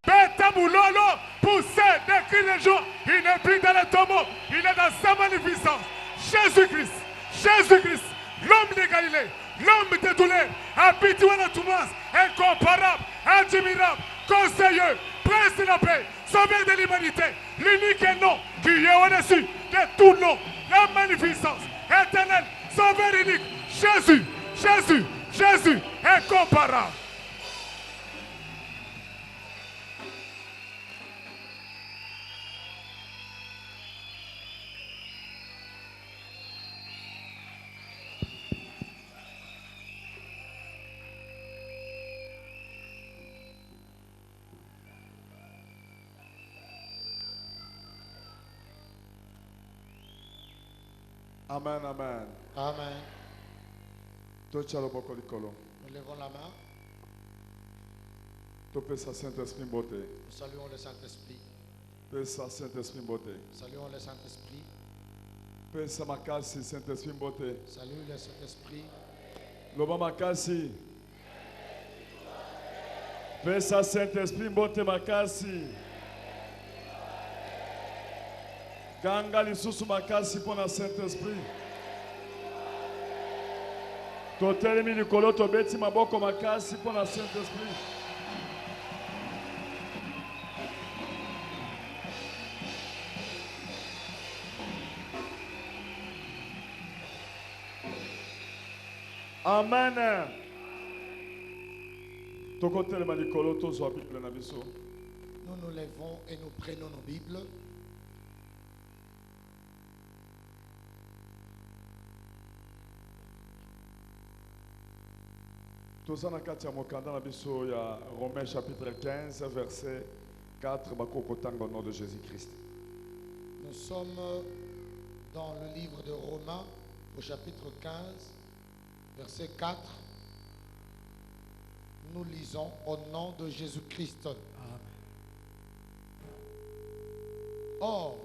Bétamoulolo, poussé, décrit les jours, il n'est plus dans le tombeau, il est dans sa magnificence. Jésus-Christ, Jésus-Christ, l'homme de Galilée, l'homme de douleur, habitué à la Thomas, incomparable, admirable, conseiller, prince de la paix, sauveur de l'humanité, l'unique nom qui est au-dessus de tout nom, la magnificence, éternelle, sauveur unique, Jésus, Jésus, Jésus, incomparable. Amen, amen. Amen. Nous Nous levons la main. Tu Saint-Esprit beauté. Nous saluons le Saint-Esprit. Saint-Esprit beauté. Saluons le Saint-Esprit. Pesa makasi Saint-Esprit beauté. Salut le Saint-Esprit. Loba makasi. Pesa Saint-Esprit beauté makasi. Ganga lisusu makasi pour le Saint-Esprit. Totelemi likolo tobeti maboko makasi pour le Saint-Esprit. Amen. Tokotelema likolo tozwa Bible na biso. Nous nous levons et nous prenons nos Bibles. Tozana kati ya mokanda na biso ya Romains chapitre 15 verset 4 bakokotanga au nom de Jésus-Christ. Nous sommes dans le livre de Romains au chapitre 15 verset 4. Nous lisons au nom de Jésus-Christ. Or,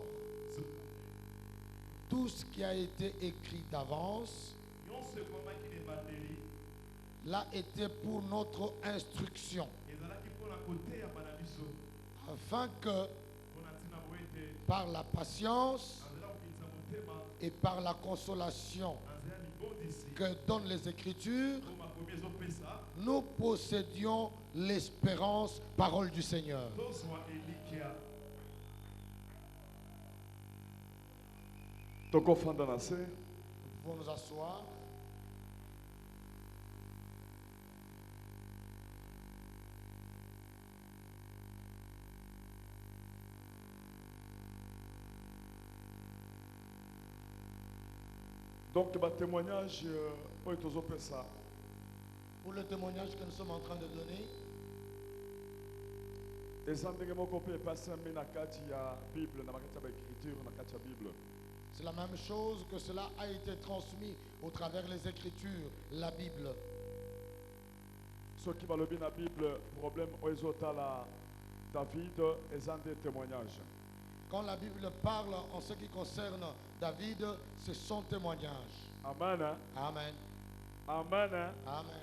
tout ce qui a été écrit d'avance l'a été pour notre instruction, afin que par la patience et par la consolation que donnent les Écritures, nous possédions l'espérance, parole du Seigneur. Nous Nous pouvons nous asseoir. Donc, le témoignage, ça. Pour le témoignage que nous sommes en train de donner, c'est la même chose que cela a été transmis au travers les Écritures, la Bible. Ce qui va le bien la Bible, problème David, et des témoignages. Quand la Bible parle en ce qui concerne David, c'est son témoignage. Amen. Amen. Amen. Amen.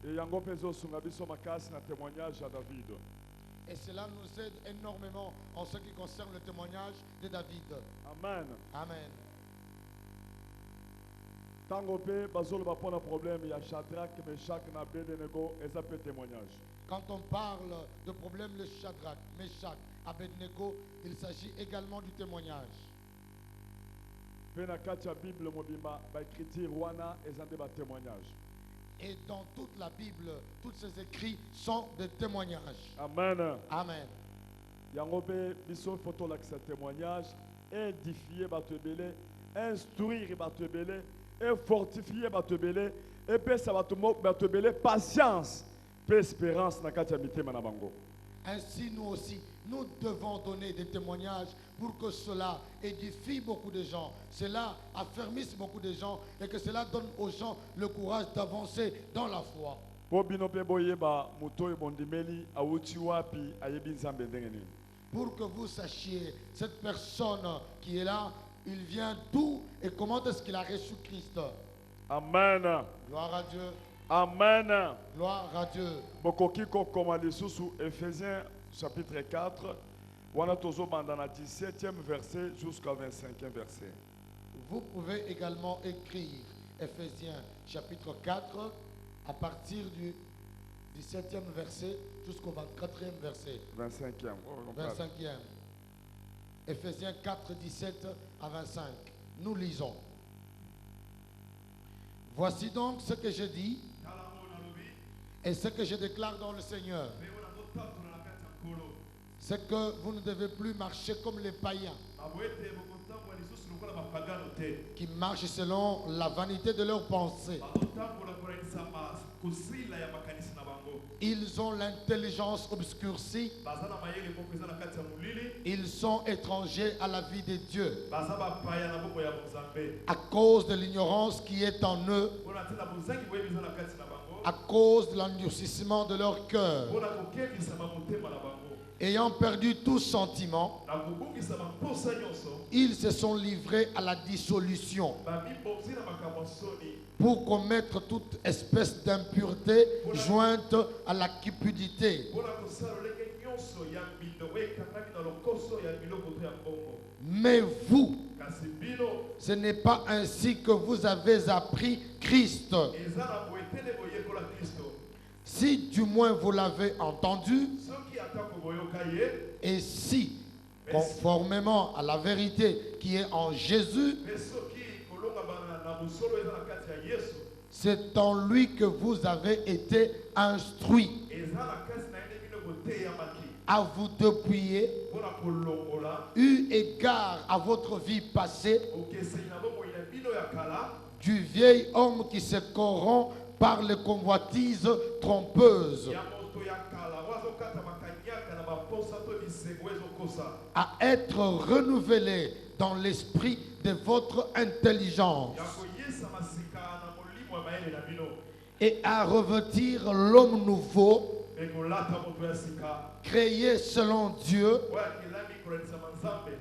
Et yango pezo sunga biso makasi na témoignage à David. Et cela nous aide énormément en ce qui concerne le témoignage de David. Amen. Amen. Tango pe bazolo ba pona problème ya Shadrach, Meshach na Abednego eza pe témoignage. Quand on parle de problème de Shadrach, Meshach, Abednego, il s'agit également du témoignage. Pe na kati ya Bible mobimba ba écriture wana eza nde ba témoignage. Et dans toute la Bible, tous ces écrits sont des témoignages. Amen. Amen. Yango pe biso photo la ce témoignage, édifier bato belé, instruire bato belé, et fortifier bato belé, et pe ça bato belé patience, pe espérance na kati ya mitema na bango. Ainsi nous aussi, nous devons donner des témoignages pour que cela édifie beaucoup de gens, cela affermisse beaucoup de gens et que cela donne aux gens le courage d'avancer dans la foi. Pour que vous sachiez, cette personne qui est là, il vient d'où et comment est-ce qu'il a reçu Christ. Amen. Gloire à Dieu. Amen. Gloire à Dieu. Bokoki kokoma lisusu Ephésiens chapitre 4. Wana tozobanda na 17e verset jusqu'à 25e verset. Vous pouvez également écrire Ephésiens chapitre 4 à partir du 17e verset jusqu'au 24e verset. 25e. 25e. Ephésiens 4, 17 à 25. Nous lisons. Voici donc ce que je dis et ce que je déclare dans le Seigneur. C'est que vous ne devez plus marcher comme les païens qui marchent selon la vanité de leurs pensées. Ils ont l'intelligence obscurcie. Ils sont étrangers à la vie de Dieu à cause de l'ignorance qui est en eux, à cause de l'endurcissement de leur cœur. Ayant perdu tout sentiment, ils se sont livrés à la dissolution pour commettre toute espèce d'impureté jointe à la cupidité. Mais vous, ce n'est pas ainsi que vous avez appris Christ. Si du moins vous l'avez entendu, et si, conformément à la vérité qui est en Jésus, c'est en lui que vous avez été instruits, à vous dépouiller, eu égard à votre vie passée, du vieil homme qui se corrompt par les convoitises trompeuses, à être renouvelé dans l'esprit de votre intelligence et à revêtir l'homme nouveau, créé selon Dieu,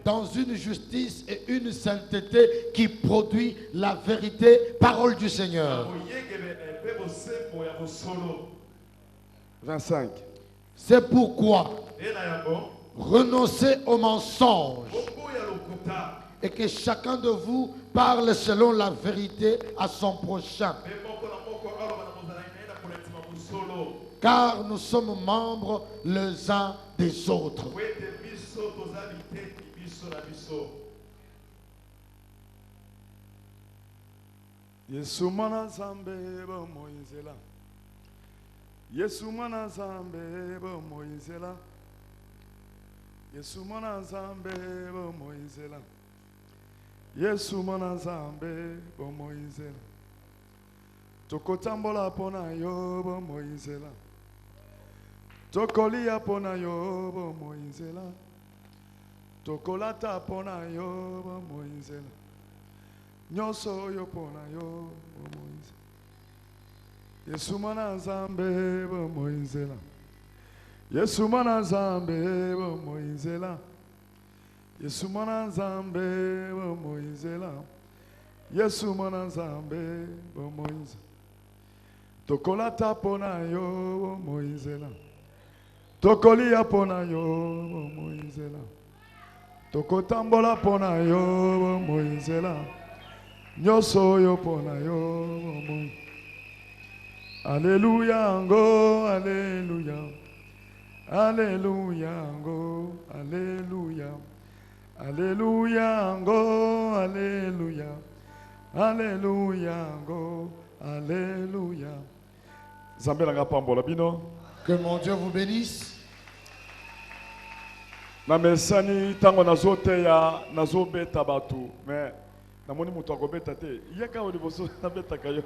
dans une justice et une sainteté qui produit la vérité, parole du Seigneur. 25. C'est pourquoi renoncez au mensonge et que chacun de vous parle selon la vérité à son prochain. Car nous sommes membres les uns des autres. Yesu mwana zambe bo moyizela. Yesu mwana zambe bo moyizela. Yesu mwana zambe bo moyizela. Yesu mwana zambe bo moyizela. Tokotambola pona yo bo moyizela. Tokolia pona yo bo moyizela. Tokolata pona yo bo moyizela. Nyoso yo pona yo bo moyizela. Yesu mwana zambe bo moyizela. Yesu mwana zambe bo moyizela. Yesu mwana zambe bo moyizela. Yesu mwana zambe bo moyizela. Tokolata pona yo bo moyizela. Tokolia pona yo bo moyizela. Tokotambola pona yo bo moyizela. Nyoso yo pona yo bo moyizela. Alléluia, ngo, alléluia. Alléluia, ngo, alléluia. Alléluia, ngo, alléluia. Alléluia, ngo, alléluia. Zambela pambola bino. Que mon Dieu vous bénisse. Na mesani tango nazote ya nazobeta batu, mais namoni mutu akobeta te. Yeka o liboso nabeta kayo.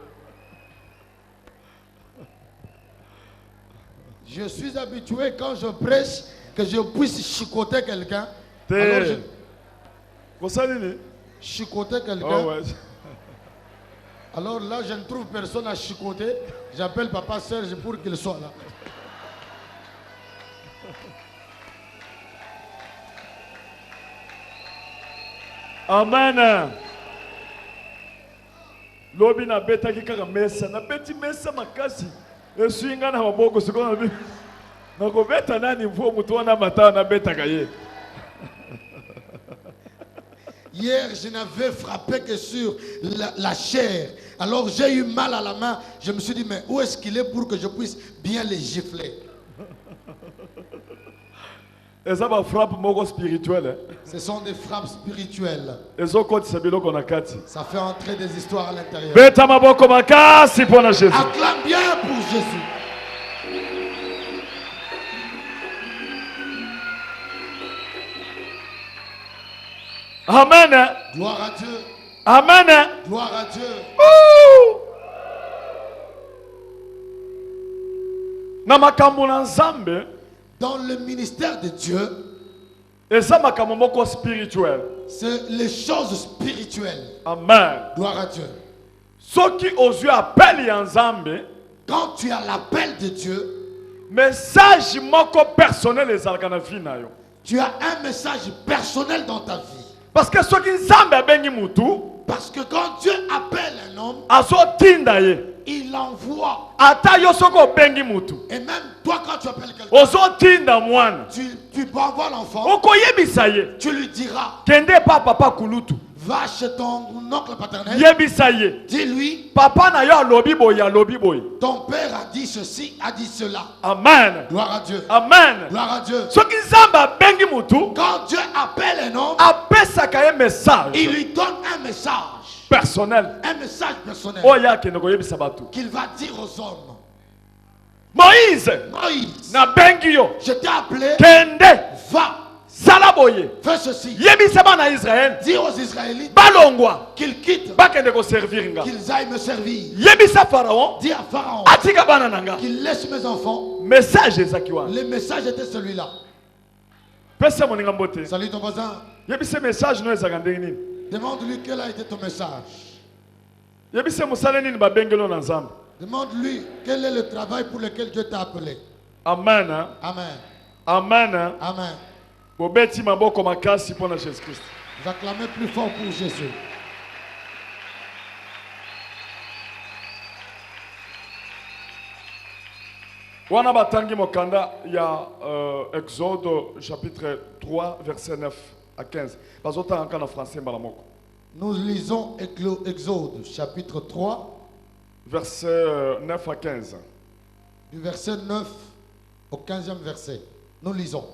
Je suis habitué quand je prêche que je puisse chicoter quelqu'un. Alors je chicoter quelqu'un. Oh ouais. Alors là, je ne trouve personne à chicoter. J'appelle Papa Serge pour qu'il soit là. Amen. lobi na beta kaka mesa na beti mesa makasi eswinga na maboko sikona bi na ko beta nani mfo mutu wana mata na beta kaye. Hier, je n'avais frappé que sur la chair. Alors j'ai eu mal à la main. Je me suis dit, mais où est-ce qu'il est pour que je puisse bien les gifler? Et ça va frappe moko spirituelle. Ce sont des frappes spirituelles. Et ça côté sabilo kona kati. Ça fait entrer des histoires à l'intérieur. Beta maboko makasi pona Jésus. Acclame bien pour Jésus. Amen. Gloire à Dieu. Amen. Gloire à Dieu. Na makambo na Nzambe. Dans le ministère de Dieu, Et ça makambo moko spirituel. c'est les choses spirituelles. Amen. Gloire à Dieu. Ceux qui aux yeux appellent ya Nzambe. Quand tu as l'appel de Dieu, Message moko personnel ezalaka na vie na yo. tu as un message personnel dans ta vie. Parce que ceux qui Nzambe abengi mutu, Parce que quand Dieu appelle un homme, azo tinda ye. il l'envoie. Ata yo soko bengi mutu. Et même toi, quand tu appelles quelqu'un, Ozo tinda mwana. tu peux envoyer l'enfant, Okoyebisa ye. tu lui diras, Kende pa papa kulutu. va chez ton oncle paternel, Yebisa ye. dis-lui, Papa na yo alobi boy, alobi boy. ton père a dit ceci, a dit cela. Amen. Gloire à Dieu. Amen. Gloire à Dieu. Ceux qui Nzambe abengi mutu, Quand Dieu appelle un homme, apesaka ye message il lui donne un message personnel. personnel, Oya kende koyebisa batu. qu'il va dire aux hommes. Moïse Moïse, na bengi yo. je t'ai appelé, Kende va, salaboye. fais ceci. Yebisa bana Israël. Dis aux Israélites Balongwa. qu'ils quittent, Bakende ko servir nga. qu'ils aillent me servir. Yebisa Pharaon. Dis à Pharaon Atika bana nanga. qu'il laisse mes enfants. Message ezakiwa. Le message était celui-là. Pesa moninga mbote. Salut ton voisin. Yebisa message no ezakandenge nini. Demande-lui quel a été ton message. Yebisa musale nini babengelo na Nzambe. Demande-lui quel est le travail pour lequel Dieu t'a appelé. Amen. Hein? Amen. Amen. Amen. Bobeti maboko makasi pona Jésus Christ. Vous acclamez plus fort pour Jésus. Wana batangi mokanda ya Exode chapitre 3 verset 9 à 15. Bazota encore en français balamoko. Nous lisons Exode chapitre 3 Verset 9 à 15. du verset 9 au 15e verset. Nous lisons.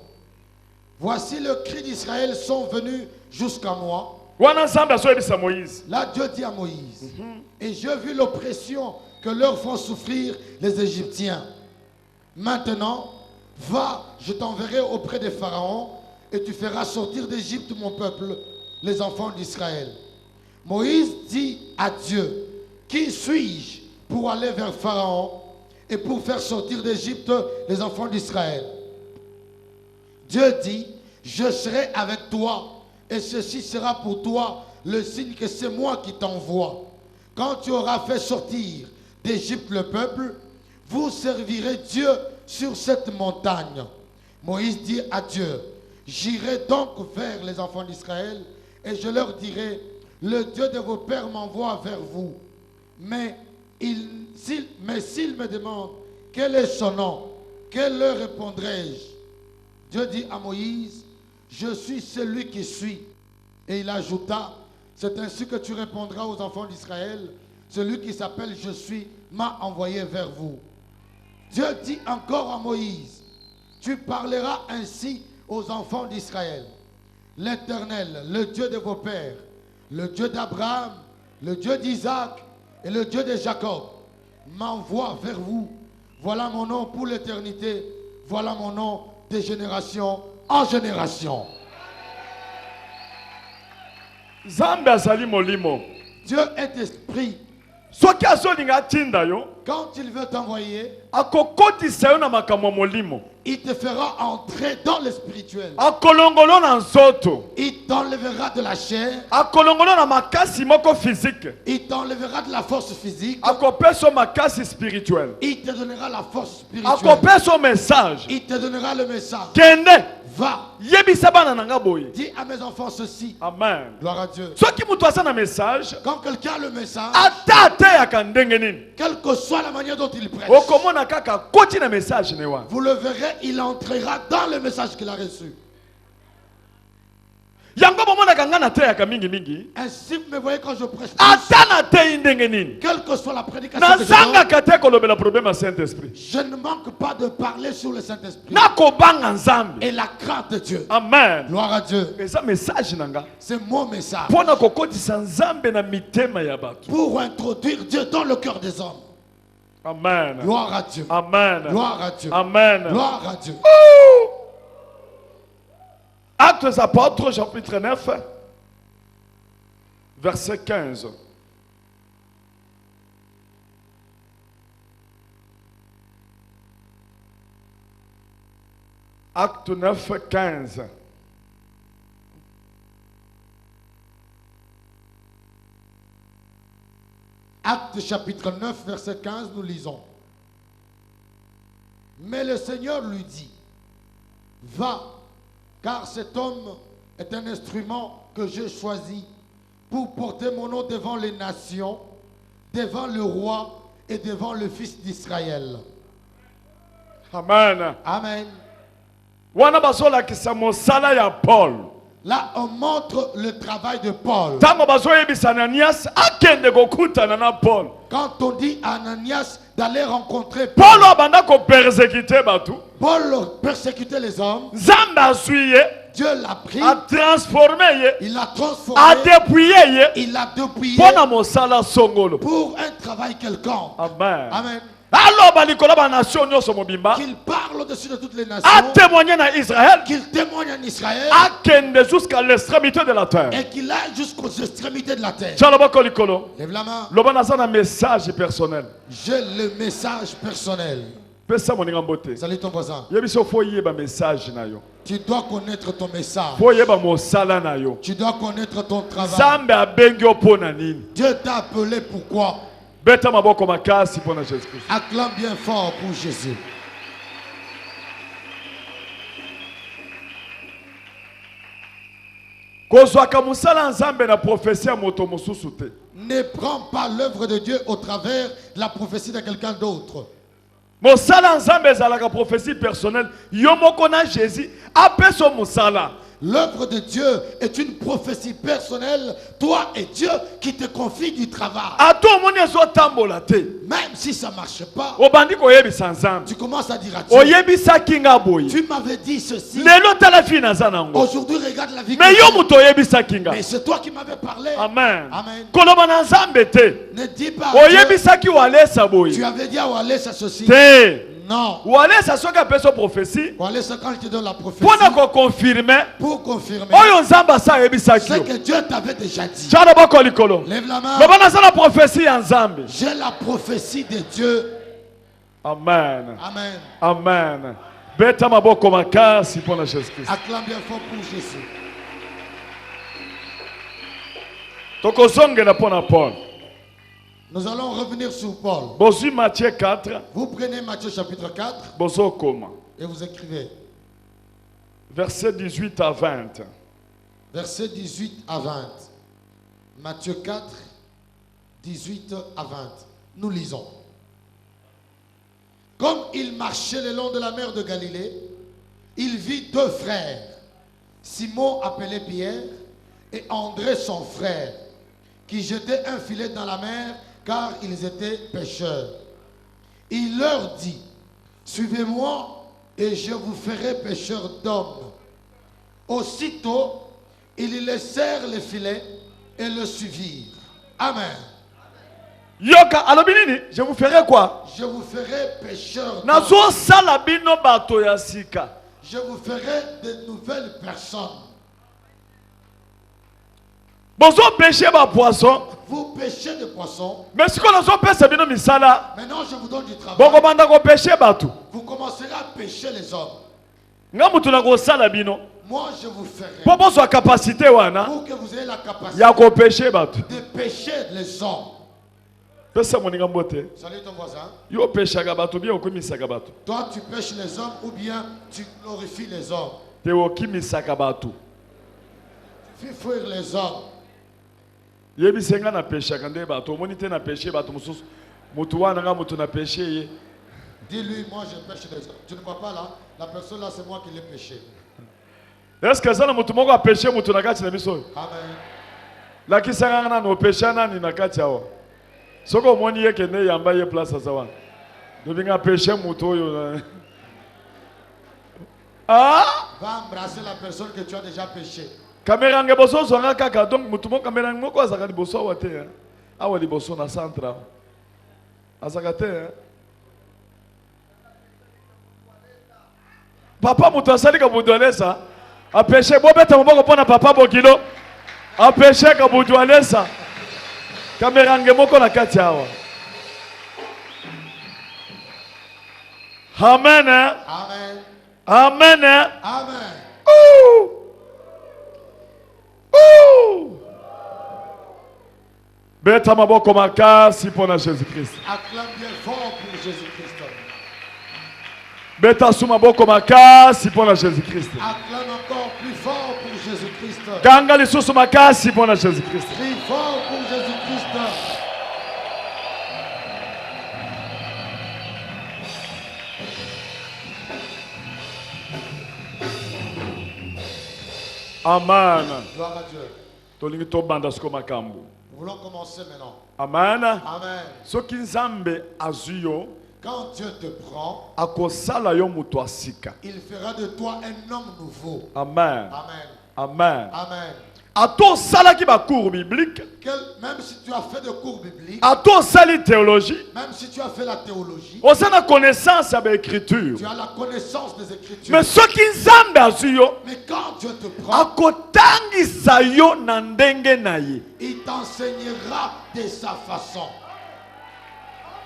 Voici le cri d'Israël sont venus jusqu'à moi. Wana Nzambe azoyebisa Moïse. Là Dieu dit à Moïse, et j'ai vu l'oppression que leur font souffrir les Égyptiens. Maintenant, va, je t'enverrai auprès des pharaons et tu feras sortir d'Égypte mon peuple, les enfants d'Israël. Moïse dit à Dieu, qui suis-je pour aller vers Pharaon et pour faire sortir d'Égypte les enfants d'Israël? Dieu dit, je serai avec toi et ceci sera pour toi le signe que c'est moi qui t'envoie. Quand tu auras fait sortir d'Égypte le peuple, vous servirez Dieu sur cette montagne. Moïse dit à Dieu, j'irai donc vers les enfants d'Israël et je leur dirai, le Dieu de vos pères m'envoie vers vous. Mais s'ils me demandent quel est son nom, que leur répondrai-je? Dieu dit à Moïse, je suis celui qui suis. Et il ajouta, c'est ainsi que tu répondras aux enfants d'Israël, celui qui s'appelle je suis m'a envoyé vers vous. Dieu dit encore à Moïse, tu parleras ainsi aux enfants d'Israël. L'Éternel, le Dieu de vos pères, le Dieu d'Abraham, le Dieu d'Isaac et le Dieu de Jacob, m'envoie vers vous. Voilà mon nom pour l'éternité. Voilà mon nom de génération en génération. Nzambe azali molimo. Dieu est esprit. Soki azolinga tinda yo. Quand il veut t'envoyer, akokotisa yo na makambo ya molimo, il te fera entrer dans le spirituel. akolongolo na nzoto, Il t'enlèvera de la chair. akolongolo na makasi moko physique, Il t'enlèvera de la force physique. akopesa makasi spirituel, Il te donnera la force spirituelle. akopesa message Il te donnera le message. kende Va, yebisa bana na nga boye. dis à mes enfants ceci. Amen. Gloire à Dieu. Soki mutu aza na message Quand quelqu'un a le message, ata ateyaka ndenge nini, quelle que soit la manière dont il prêche, okomona kaka koti na message ne wana. vous le verrez, il entrera dans le message qu'il a reçu. Yango bomonaka nga nateyaka mingi mingi, Ainsi, vous me voyez quand je prêche, ata nateyi ndenge nini, quelle que soit la prédication que je donne, nazangaka te kolobela problème ya Saint-Esprit, je ne manque pas de parler sur le Saint-Esprit nakobanga nzambe. et la crainte de Dieu. Amen. Gloire à Dieu. Eza message na nga C'est mon message mpona kokotisa nzambe na mitema ya bato. pour introduire Dieu dans le cœur des hommes. Amen. Gloire à Dieu. Amen. Gloire à Dieu. Amen. Gloire à Dieu. Actes des Apôtres, chapitre 9, verset 15. Acte 9, 15. Actes chapitre 9, verset 15, nous lisons. Mais le Seigneur lui dit, va, car cet homme est un instrument que j'ai choisi pour porter mon nom devant les nations, devant le roi et devant le fils d'Israël. Amen. Amen. Wana bazolakisa mosala ya Paul. Là, on montre le travail de Paul. Tango bazoyebisa Ananias akende kokutana na Paul. Quand on dit à Ananias d'aller rencontrer Paul Paul, abanda ko persécuter batu. Paul persécutait les hommes, Nzambe azwi ye, Dieu l'a pris, a transformé ye, il l'a transformé, a dépouillé ye il l'a dépouillé mpona mosala songolo. pour un travail quelconque. Amen. Amen. Aloba likolo ba nation nyonso mobimba, Qu'il parle au-dessus de toutes les nations, a témoigné na Israël, qu'il témoigne en Israël akende jusqu'à l'extrémité de la terre. et qu'il aille jusqu'aux extrémités de la terre. Tchalobako likolo. Lève la main. Loba naza na message personnel. J'ai le message personnel. Pesa moninga mbote. Salut ton voisin. Yebiso fo yeba message na yo. Tu dois connaître ton message. Fo yeba mosala na yo. Tu dois connaître ton travail. Nzambe abengi yo pona nini. Dieu t'a appelé pourquoi? Beta maboko makasi pona Jésus-Christ. Acclame bien fort pour Jésus. Kozwaka musala nzambe na prophétie ya moto mosusu te. Ne prends pas l'œuvre de Dieu au travers de la prophétie de quelqu'un d'autre. Mosala nzambe ezalaka prophétie personnelle. Yo moko na Jésus apeso musala. L'œuvre de Dieu est une prophétie personnelle, toi et Dieu qui te confie du travail. Ato omoni ezotambola te. Même si ça ne marche pas, Obandi koyebisa nzambe. tu commences à dire à Dieu, Oyebisaki nga boye. tu m'avais dit ceci, Lelo tala fi naza nango. aujourd'hui regarde la vie que Mais yo j'ai. muto oyebisaki nga. Mais c'est toi qui m'avais parlé. Amen. Amen. Koloba na nzambe te. Ne dis pas à Dieu, Oyebisaki walesa tu boye. avais dit à Walesa ceci. Te. Non. Walesa soki apeso prophétie. Walesa, quand je te donne la prophétie, Pona ko confirmer. pour confirmer Oyo nzambe asa yebisaki ce yo. que Dieu t'avait déjà dit. Tchala boko likolo. Lève la main. Loba naza na prophétie ya nzambe. J'ai la prophétie de Dieu. Amen. Amen. Amen. Beta maboko makasi pona Jésus-Christ. Acclame bien fort pour Jésus. Tokozongela pona Paul. Nous allons revenir sur Paul. Bozwi Matthieu 4. Vous prenez Matthieu chapitre 4 Bozokoma. et vous écrivez Versets 18 à 20. versets 18 à 20. Matthieu 4, 18 à 20. Nous lisons. Comme il marchait le long de la mer de Galilée, il vit deux frères, Simon appelé Pierre et André son frère, qui jetaient un filet dans la mer car ils étaient pêcheurs. Il leur dit, suivez-moi et je vous ferai pêcheurs d'hommes. Aussitôt, ils laissèrent le filet et le suivirent. Amen. Yoka alobi nini? Je vous ferai quoi? Je vous ferai pêcheurs d'hommes. Nazo sala bino bato ya sika. Je vous ferai de nouvelles personnes. Bozo pêcher ba poisson. Vous pêchez des poissons. Mais si on a pêché bino misala. Maintenant, je vous donne du travail. Boko banda ko pêcher batu. Vous commencerez à pêcher les hommes. Nga mutu na ko sala bino. Moi, je vous ferai. Po bozo capacité wana. Pour que vous ayez la capacité Ya ko pêcher batu. de pêcher les hommes. Pesa moninga mbote. Salut ton voisin. Yo pêcher ga batu bien okomisaka batu. Toi, tu pêches les hommes ou bien tu glorifies les hommes. Te okimisaka batu. Tu fais fuir les hommes. Yebi senga na pêcher kande batu. Omoni te na pêcher batu mususu. Mutu wana nga mutu na pêcher ye. Dis-lui, moi je pêche les hommes. Tu ne vois pas là? La personne là, c'est moi qui l'ai pêché. Est-ce que ça na mutu moko a pêcher mutu na kati na biso? Amen. La kisanga na no pêcher nani na kati awo. Soko omoni ye kende yamba ye place azawa. Dobinga pêcher mutu oyo. Ah! Va embrasser la personne que tu as déjà pêché. Caméra nge boso zonga kaka donc mutu mo caméra moko azaka liboso wa te. Awa liboso na centre. Azaka te. Papa mutu asali ka budwalesa. A pêcher bo beta moboko pona papa bokilo. A pêcher ka budwalesa. Caméra nge moko na kati awa. Amen. Amen. Amen. Amen. Ouh. Ouh. Beta maboko makasi pona Jésus-Christ. Acclame bien fort pour Jésus-Christ. Beta suma maboko makasi pona Jésus-Christ. Acclame encore plus fort pour Jésus-Christ. Ganga lisusu makasi pona Jésus-Christ. Crie fort pour Jésus-Christ. Amen. Gloire à Dieu. Tolingi to banda sko makambu. Nous voulons commencer maintenant. Amen. Amen. Soki nzambe azuyo Quand Dieu te prend, akosala yo mutu asika. il fera de toi un homme nouveau. Amen. Amen. Amen. Amen. Ato salaki ba cours biblique. Même si tu as fait de cours bibliques, Ato sali théologie. même si tu as fait la théologie, Osana connaissance ya ba écriture. tu as la connaissance des Écritures. Mais soki nzambe azuyo Mais quand Dieu te prend, akotangisa yo na ndenge na ye. il t'enseignera de sa façon.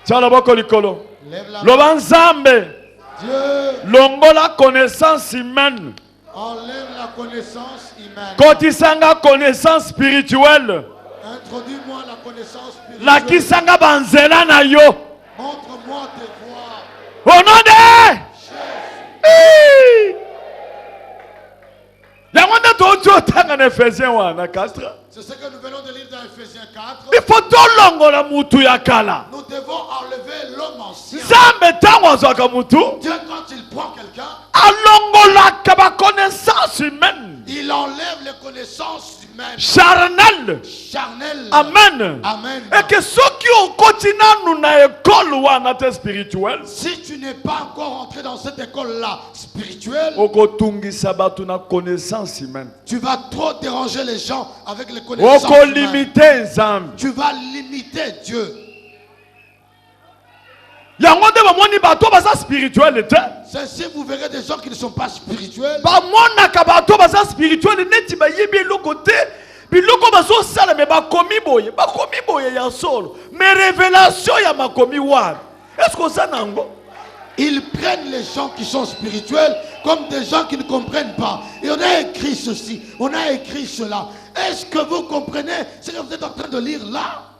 Tia loboko likolo. Lève la main. Loba nzambe Dieu longola connaissance humaine. enlève la connaissance humaine. Kotisanga connaissance spirituelle. Introduis-moi la connaissance spirituelle. Lakisanga banzela na yo. Montre-moi tes voies. Au nom de yango nde touti otanga na Ephésiens wana 4. C'est ce que nous venons de lire dans Ephésiens 4. Il faut tolongola mutu ya kala. Nous devons enlever l'homme ancien. Nzambe ntango azwaka mutu Dieu, quand il prend quelqu'un, alongolaka baconnaissance humaine il enlève les connaissances humaines, charnelle. charnelles. Amen. Amen. Et que ceux qui ont continué na école wana te spirituelle Si tu n'es pas encore entré dans cette école-là spirituelle, okotungisa batu na connaissance humaine. tu vas trop déranger les gens avec les connaissances humaines. Okolimite nzambe. Tu vas limiter Dieu. Yango nde bamoni bato baza spirituel te. C'est si vous verrez des gens qui ne sont pas spirituels, Bamonaka bato baza spirituel neti bayebi eloko te. Biloko bazosala me bakomi boye ya solo. Mais révélation ya makomi wana. Est-ce que ça nango? ils prennent les gens qui sont spirituels comme des gens qui ne comprennent pas. Et on a écrit ceci, on a écrit cela. Est-ce que vous comprenez ce que vous êtes en train de lire là?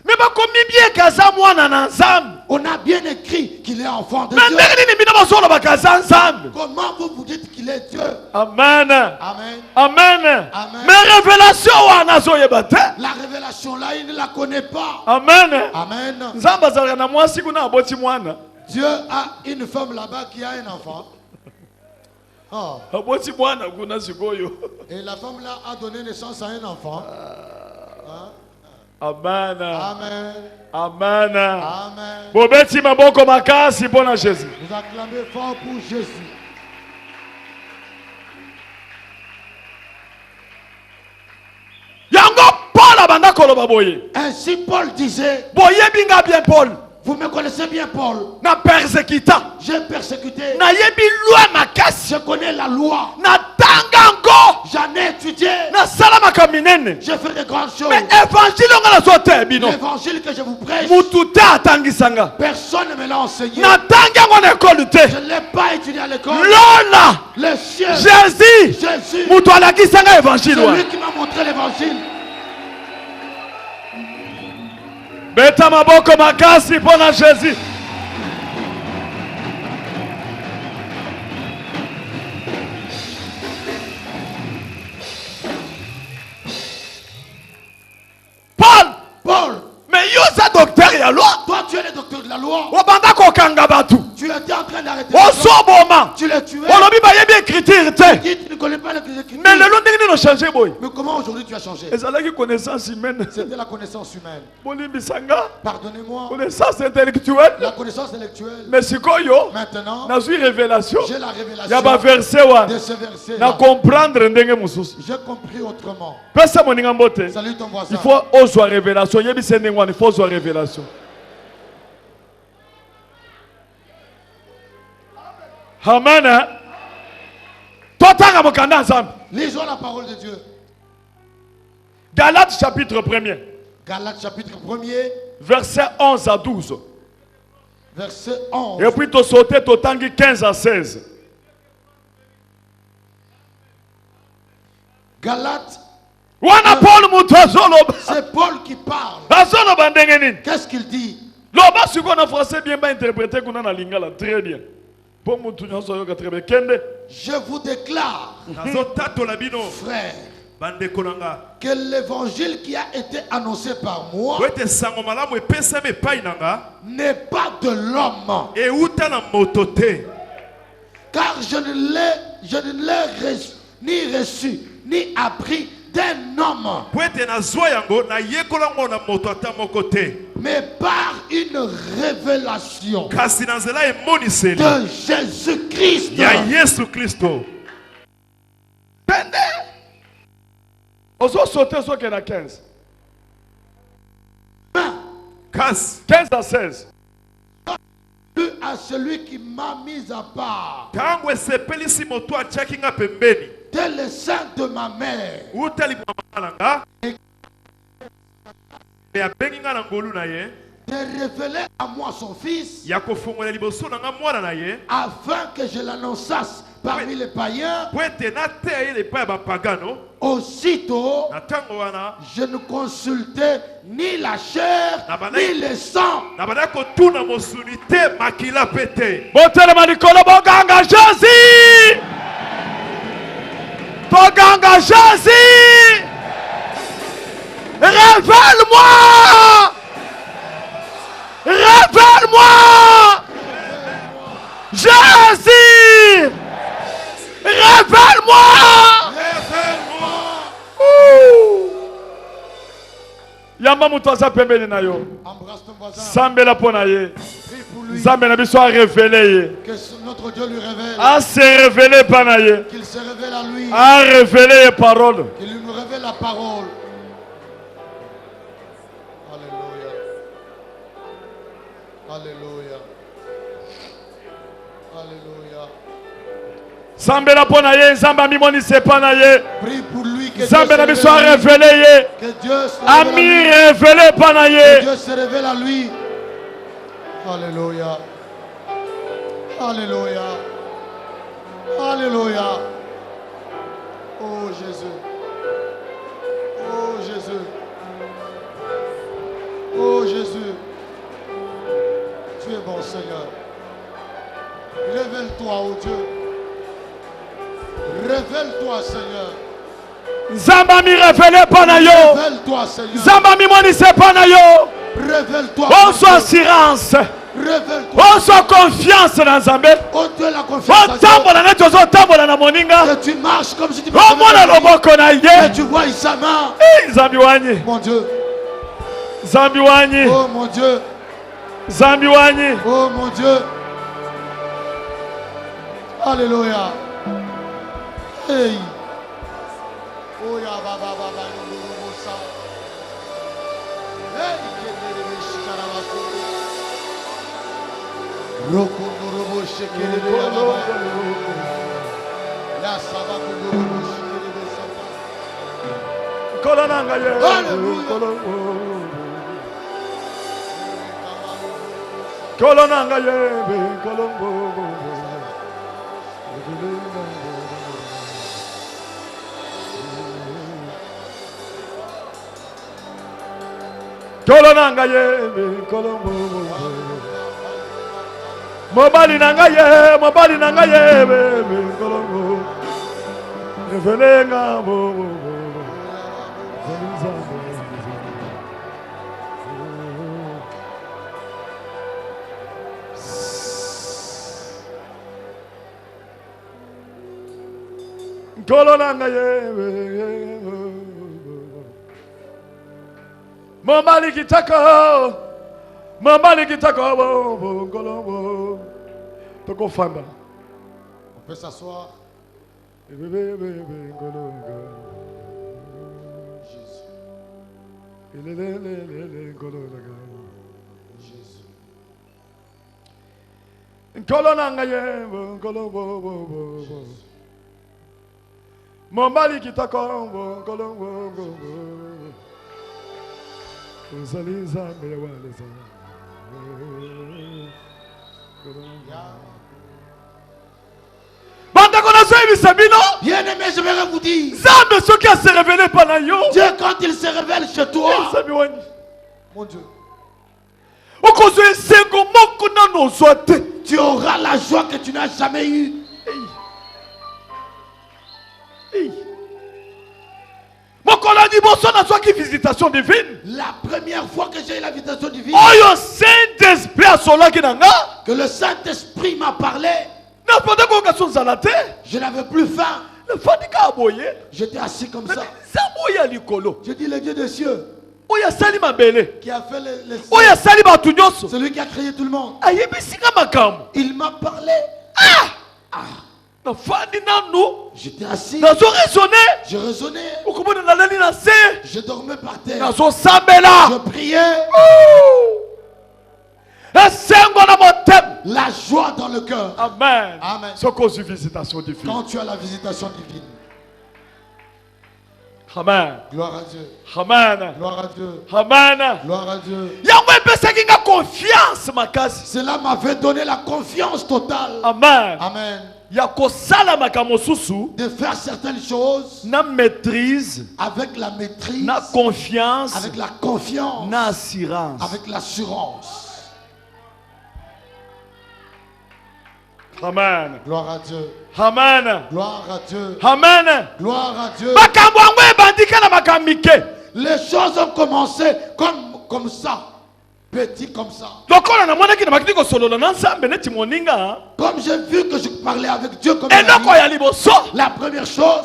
Mais bakomi bien kaza mwana na nzambe. On a bien écrit qu'il est enfant de Mais Dieu. ndenge nini bino bazolo bakaza nzambe? Comment vous dites qu'il est Dieu? Amen. Amen. Amen. Amen. Mais révélation wana zoyeba te. La révélation là, il ne la connaît pas. Amen. Amen. Nzambe azalaka na mwasi kuna aboti mwana. Dieu a une femme là-bas qui a un enfant. Oh. Aboti mwana kuna sikoyo. Et la femme là a donné naissance à un enfant. Hein? Amen. Amen. Amen. Amen. Bobeti maboko makasi mpona Jésus. Vous acclamez fort pour Jésus. Yango Paul abanda koloba boye. Ainsi Paul disait, Boyebi nga bien Paul. vous me connaissez bien Paul. Na persécuta. J'ai persécuté. Na yebi loi makasi. Je connais la loi. Na tanga ngo. J'en ai étudié. Na salama Je fais de grandes choses. Mais L'évangile que je vous prêche, personne ne me l'a enseigné. Je ne l'ai pas étudié à l'école. Le ciel, Jésus, Jésus, évangile. celui qui m'a montré l'évangile. Beta maboko makasi pona Jésus. Paul, mais yo ça docteur ya loi. toi tu es le docteur de la loi. Obanda ko kanga batu. Tu étais en train d'arrêter. Osoboma. Tu l'as tué. Olobi ba yebi écriture te. Tu ne connais pas l'écriture. Mais le long ndenge no changer boy. Mais comment aujourd'hui tu as changé? Ezalaki connaissance humaine. C'était la connaissance humaine. Bolimbi sanga. Pardonnez-moi. Connaissance intellectuelle. La connaissance intellectuelle. Mais sikoyo. Maintenant, Na suis révélation. j'ai la révélation Ya ba verset wa. de ce verset. Na comprendre ndenge mususu. J'ai compris autrement. Pesa moninga mbote. Salut ton voisin. Il faut oser révélation. Yebi sendengwa il faut oser révélation. Amen. Totanga mokanda nzambe. Lisons la parole de Dieu. Galates chapitre 1er. Galates chapitre 1er, Verset 11 à 12. verset 11. Et puis tu sauté totangi 15 à 16. Galates, Wana Paul mutu azoloba. c'est Paul qui parle. Azoloba ndenge nini? Qu'est-ce qu'il dit? Loba siko na français bien ba interpréter kuna na lingala très bien. Pour mutu nyonso yoka très bien. Kende. Je vous déclare, frère, que l'évangile qui a été annoncé par moi n'est pas de l'homme. Car je ne l'ai ni reçu, ni appris d'un homme, mais par une révélation de Jésus-Christ. Ozo sauter so que na 15. 15 à 16. À celui qui m'a mis à part dès le sein de ma mère, de révéler à moi son fils, afin que je l'annonçasse parmi les païens. Aussitôt, je ne consultais ni la chair, ni le sang. Botelema likolo boganga Jésus. Boganga Jésus. Révèle-moi. Révèle-moi. Jésus. Révèle-moi. Yamba mutu aza pembeni na yo. Embrasse ton voisin. Sambela pona ye. Prie pour lui. Zambe na biso a révélé ye. Que notre Dieu lui révèle. A se révélé pana ye. Qu'il se révèle à lui. A révélé ye parole. Qu'il nous révèle la parole. Alléluia. Alléluia. Alléluia. Sambela pona ye, Zamba mimoni se pana ye. Prie pour lui que Zambe na Dieu biso se a révèle à lui. révélé ye. Que Dieu se A révèle à mi lui. révélé pana Que ye. Dieu se révèle à lui. Alléluia. Alléluia. Alléluia. Oh Jésus. Oh Jésus. Oh Jésus. Tu es bon Seigneur. Révèle-toi, oh Dieu. Révèle-toi Seigneur. Zamba mi révélé pana yo. Révèle-toi Seigneur. Zamba mimoni se pana yo. Révèle-toi. On mon soit Dieu. assurance. Révèle-toi. On soit confiance dans Zambé. Oh Dieu, la confiance à Dieu. Otambola na tozo tambola na moninga. Que tu marches comme si tu Omona loboko na que ye. tu vois sa main. Zambi wanyi. Mon Dieu. Zambi wanyi. Oh mon Dieu. Zambi wanyi. Oh mon Dieu. Alléluia. Hey. Oh ya ba ba ba ba no no no sa. Hey, kende de shikarabaku. Roko no robo shekere de ya ba. Ya sabaku no robo shekere de sapa. Mobali nangaye, kolongo. Revelenga bo. Kolonga Mobali kitako bo kolongo. Toko fanda. On peut s'asseoir. Jésus. Mobali kitako bo kolongo. Bien-aimé, je vais vous dire. Ce qui a se révélé pendant yo. Dieu, quand il se révèle chez toi, mon Dieu, tu auras la joie que tu n'as jamais eue. Visitation divine. La première fois que j'ai eu la visitation divine, que le Saint-Esprit m'a parlé, je n'avais plus faim. J'étais assis comme ça. Je dis le Dieu des cieux qui a fait les cieux, celui qui a créé tout le monde. Il m'a parlé. J'étais assis. Je raisonnais. Je dormais par terre. Je priais. La joie dans le cœur. Amen. Amen. Visitation divine. Quand tu as la visitation divine. Amen. Gloire à Dieu. Amen. Gloire à Dieu. Amen. Gloire à Dieu. Confiance, cela m'avait donné la confiance totale. Amen. Amen. De faire certaines choses na maîtrise, avec la maîtrise, na confiance, avec la confiance, na assurance, avec l'assurance. Amen. Gloire à Dieu. Amen. Gloire à Dieu. Amen. Gloire à Dieu. Les choses ont commencé comme ça. Petit comme ça. Comme j'ai vu que je parlais avec Dieu comme la première chose,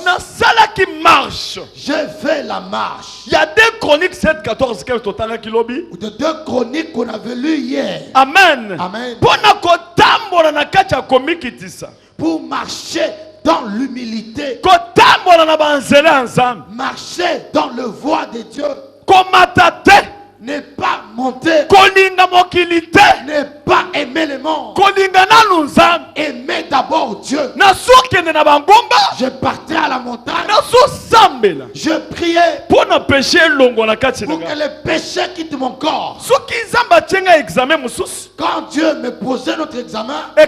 j'ai fait la marche. Il y a 2 Chroniques 7, 14, 15 total kilobi. De 2 Chroniques qu'on avait lu hier. Amen. Amen. Pour marcher dans l'humilité. Marcher dans le voie de Dieu. Ne pas monter, ne pas aimer le monde, aimer d'abord Dieu. Je partais à la montagne, je priais pour que le péché quitte mon corps. Quand Dieu me posait notre examen et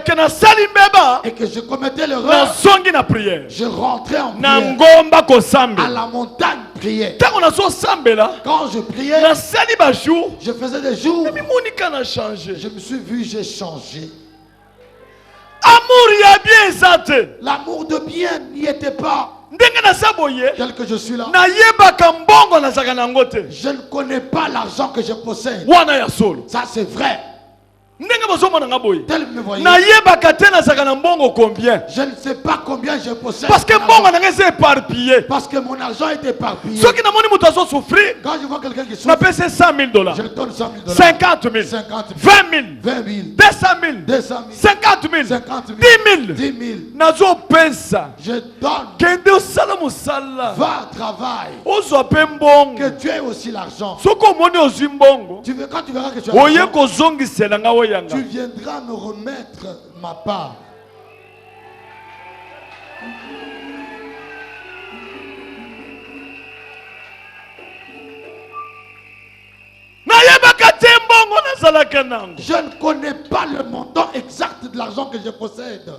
que je commettais l'erreur, je rentrais en prière, à la montagne prier. Quand je priais, je faisais des jours, je me suis vu, j'ai changé. L'amour de bien n'y était pas. Tel que je suis là, je ne connais pas l'argent que je possède. Ça c'est vrai. Tel me voyait. Je ne sais pas combien je possède. Parce que mon argent est éparpillé. Quand je vois quelqu'un qui souffre, $100,000, je lui donne $100,000, 50 000, 20 000, 20 000, 200 000, 50 000, 10 000. Je donne. Va, travaille. Que tu aies aussi l'argent. Tu veux, quand tu verras que tu as l'argent, tu viendras me remettre ma part. Je ne connais pas le montant exact de l'argent que je possède.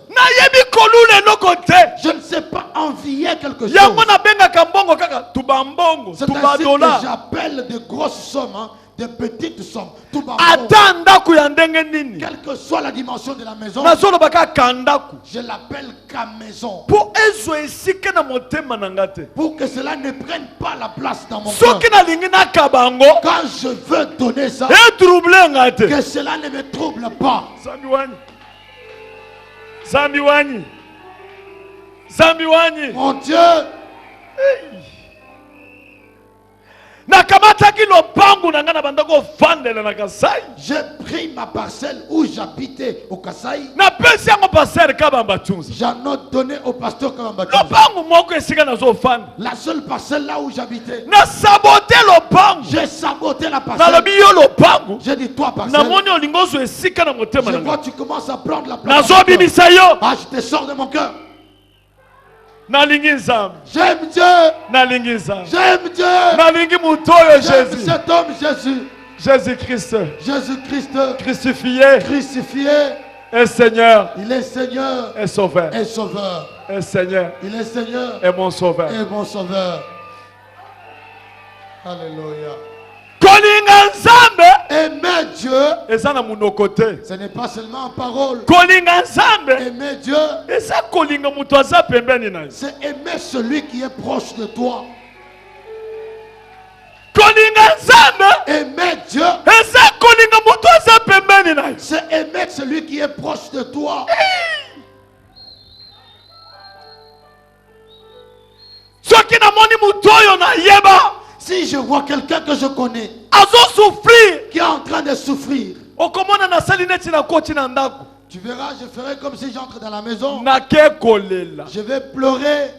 Je ne sais pas envier quelque chose. C'est ainsi que j'appelle de grosses sommes, hein, des petites sommes. Quelle que soit la dimension de la maison, je l'appelle qu'à maison. Pour que cela ne prenne pas la place dans mon cœur. Quand je veux donner ça, que cela ne me trouble pas. Mon Dieu, j'ai pris ma parcelle où j'habitais au Kasaï. J'en ai donné au pasteur Kabamba. La seule parcelle là où j'habitais, j'ai saboté la parcelle. J'ai dit toi parcelle, je vois tu commences à prendre la place. Ah, je te sors de mon cœur. J'aime Dieu. J'aime Dieu. J'aime cet homme Jésus. Jésus-Christ. Jésus-Christ. Crucifié. Et Seigneur. Il est Seigneur. Et Sauveur. Et Sauveur. Et Seigneur. Il est Seigneur. Et mon Sauveur. Et mon Sauveur. Alléluia. Aimer Dieu, ce n'est pas seulement en parole. Aimer Dieu, c'est aimer celui qui est proche de toi. Aimer Dieu, c'est aimer celui qui est proche de toi. Si je vois quelqu'un que je connais qui est en train de souffrir, tu verras, je ferai comme si j'entre dans la maison. Je vais pleurer.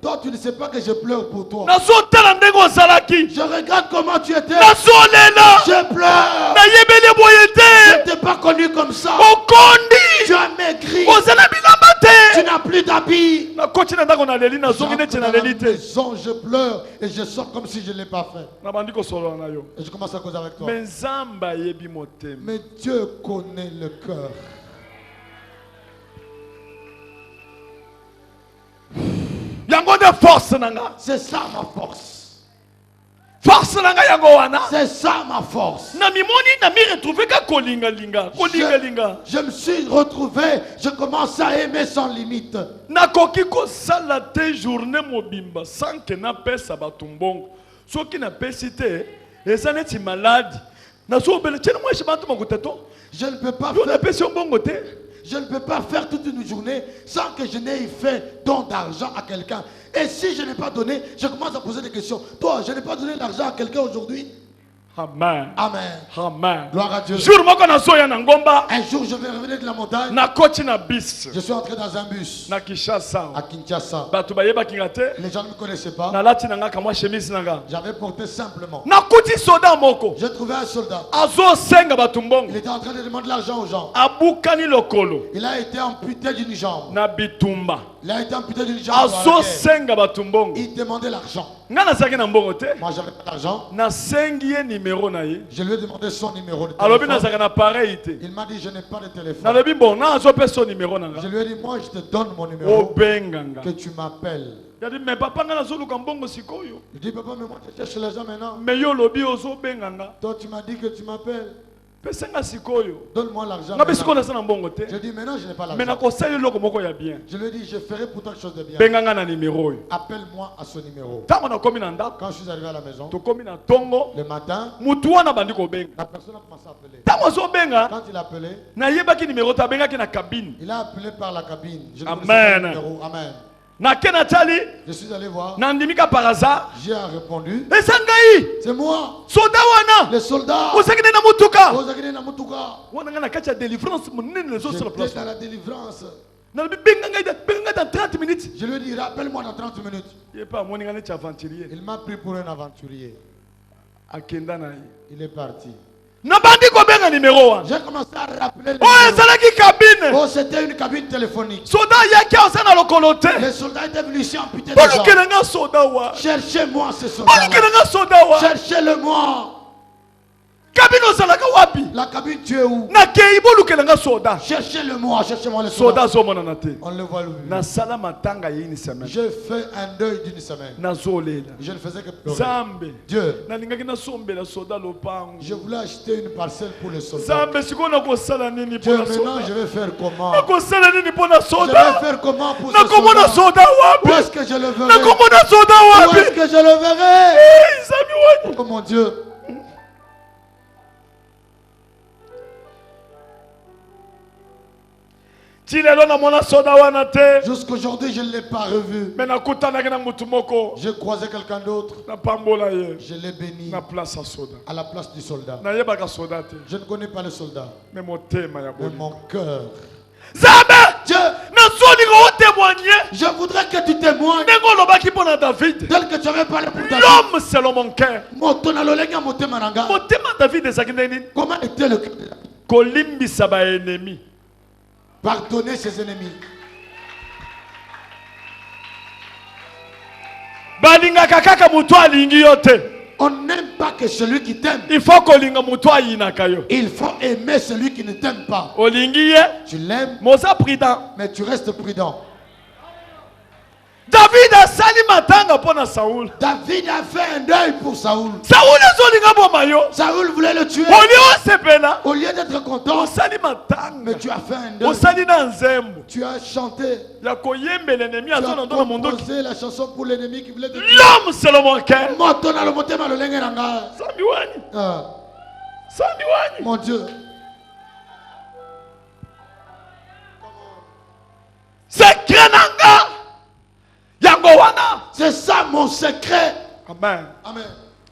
Toi, tu ne sais pas que je pleure pour toi. Je regarde comment tu étais. Je pleure. Je t'ai pas connu comme ça. Tu as maigri. Tu n'as plus d'habits. J'entre dans la maison, je pleure et je sors comme si je ne l'ai pas fait. Et je commence à causer avec toi. Mais Dieu connaît le cœur. C'est ça ma force. C'est ça ma force. Je me suis retrouvé, je commence à aimer sans limite. Je ne peux pas faire toute une journée sans que je n'ai fait don d'argent à quelqu'un. Et si je n'ai pas donné, je commence à poser des questions. Toi, je n'ai pas donné d'argent à quelqu'un aujourd'hui? Amen. Amen. Amen. Gloire à Dieu. Un jour, je vais revenir de la montagne. Je suis entré dans un bus à Kinshasa. Les gens ne me connaissaient pas. J'avais porté simplement. J'ai trouvé un soldat. Il était en train de demander de l'argent aux gens. Il a été amputé d'une jambe. Il a été amputé d'une jambe. Il demandait l'argent. Moi, j'avais pas d'argent. Je lui ai demandé son numéro de téléphone. Il m'a dit, je n'ai pas de téléphone. Je lui ai dit, moi, je te donne mon numéro. Que tu m'appelles. Il dit, papa, mais moi, je cherche l'argent maintenant. Toi, tu m'as dit que tu m'appelles. Donne-moi l'argent. Je dis maintenant je n'ai pas l'argent. Je lui ai dit je ferai pour toi quelque chose de bien. Appelle-moi à ce numéro. Quand je suis arrivé à la maison, le matin, la personne a commencé à appeler. Quand il a appelé, il a appelé par la cabine. Je ne connaissais pas le numéro. Amen. Je suis allé voir. J'ai répondu. C'est moi. Le soldat. J'étais dans la délivrance. Je lui ai dit, rappelle-moi dans 30 minutes. Il m'a pris pour un aventurier. Il est parti. J'ai commencé à rappeler le numéro. Oh, c'était une cabine téléphonique. Les soldats étaient venus ici amputer des gens. Cherchez-moi ce soldat. Cherchez-le moi. Kabino zalaka wapi? La cabine, tu es où? Na keibo lukelanga soda. Cherchez-le-moi, cherchez-moi le Soda soldat. zo mona te. On le voit lui. Na sala matanga yini semaine. J'ai fait un deuil d'une semaine. Na zolela. Je ne faisais que pleurer. Zambe. Dieu, Na lingaki na sombela soda lopango. je voulais acheter une parcelle pour le soldat. Zambe sikona ko sala nini Dieu, pona maintenant soda. je vais faire comment? Na ko sala nini pona Je soda. vais faire comment pour Na ce komona soldat? soda Où wapi? est-ce que je le Na verrai? komona soda Où wapi? est-ce que je le verrai? Hey, Zami wani. Oh mon Dieu. Tilelo na mona soda wana te. Jusqu'aujourd'hui, je ne l'ai pas revu. Mais na kutanaki na mutu moko. J'ai croisé quelqu'un d'autre. Na pambola ye. Je l'ai béni Na place à soda. à la place du soldat. Na yebaka soda te. Je ne connais pas le soldat, Mais motema ya mais boli. mon cœur. Zambe! Dieu, Na soni ko témoigner. je voudrais que tu témoignes Nengo lobaki pona David. tel que tu avais parlé pour David. L'homme selon mon cœur. Motona lolenga motema nanga. Motema David ezaki nini? Comment était le cœur de David? Kolimbisa ba ennemi. Pardonner ses ennemis. Balingaka kaka mutu alingi yo te. On n'aime pas que celui qui t'aime. Il faut kolinga mutu ayinaka yo. Il faut aimer celui qui ne t'aime pas. Olingi ye. Tu l'aimes, Moza prudent. mais tu restes prudent. David asali matanga pona Saoul. David a fait un deuil pour Saoul. Saoul ezolinga boma yo. Saoul voulait le tuer. Oli osepela. Au lieu d'être content, Osali mais matanga. tu as fait un deuil. Osali na nzembo. Tu as chanté. Ya koyembela ennemi Tu as azona ndona mondoki. composé la chanson pour l'ennemi qui voulait te tuer. L'homme selon mon cœur. Motona lo motema lolenge nanga. Sami wani. Ah, Sami wani. mon Dieu. Secret nanga. Yango wana. C'est ça mon secret. Amen. Amen.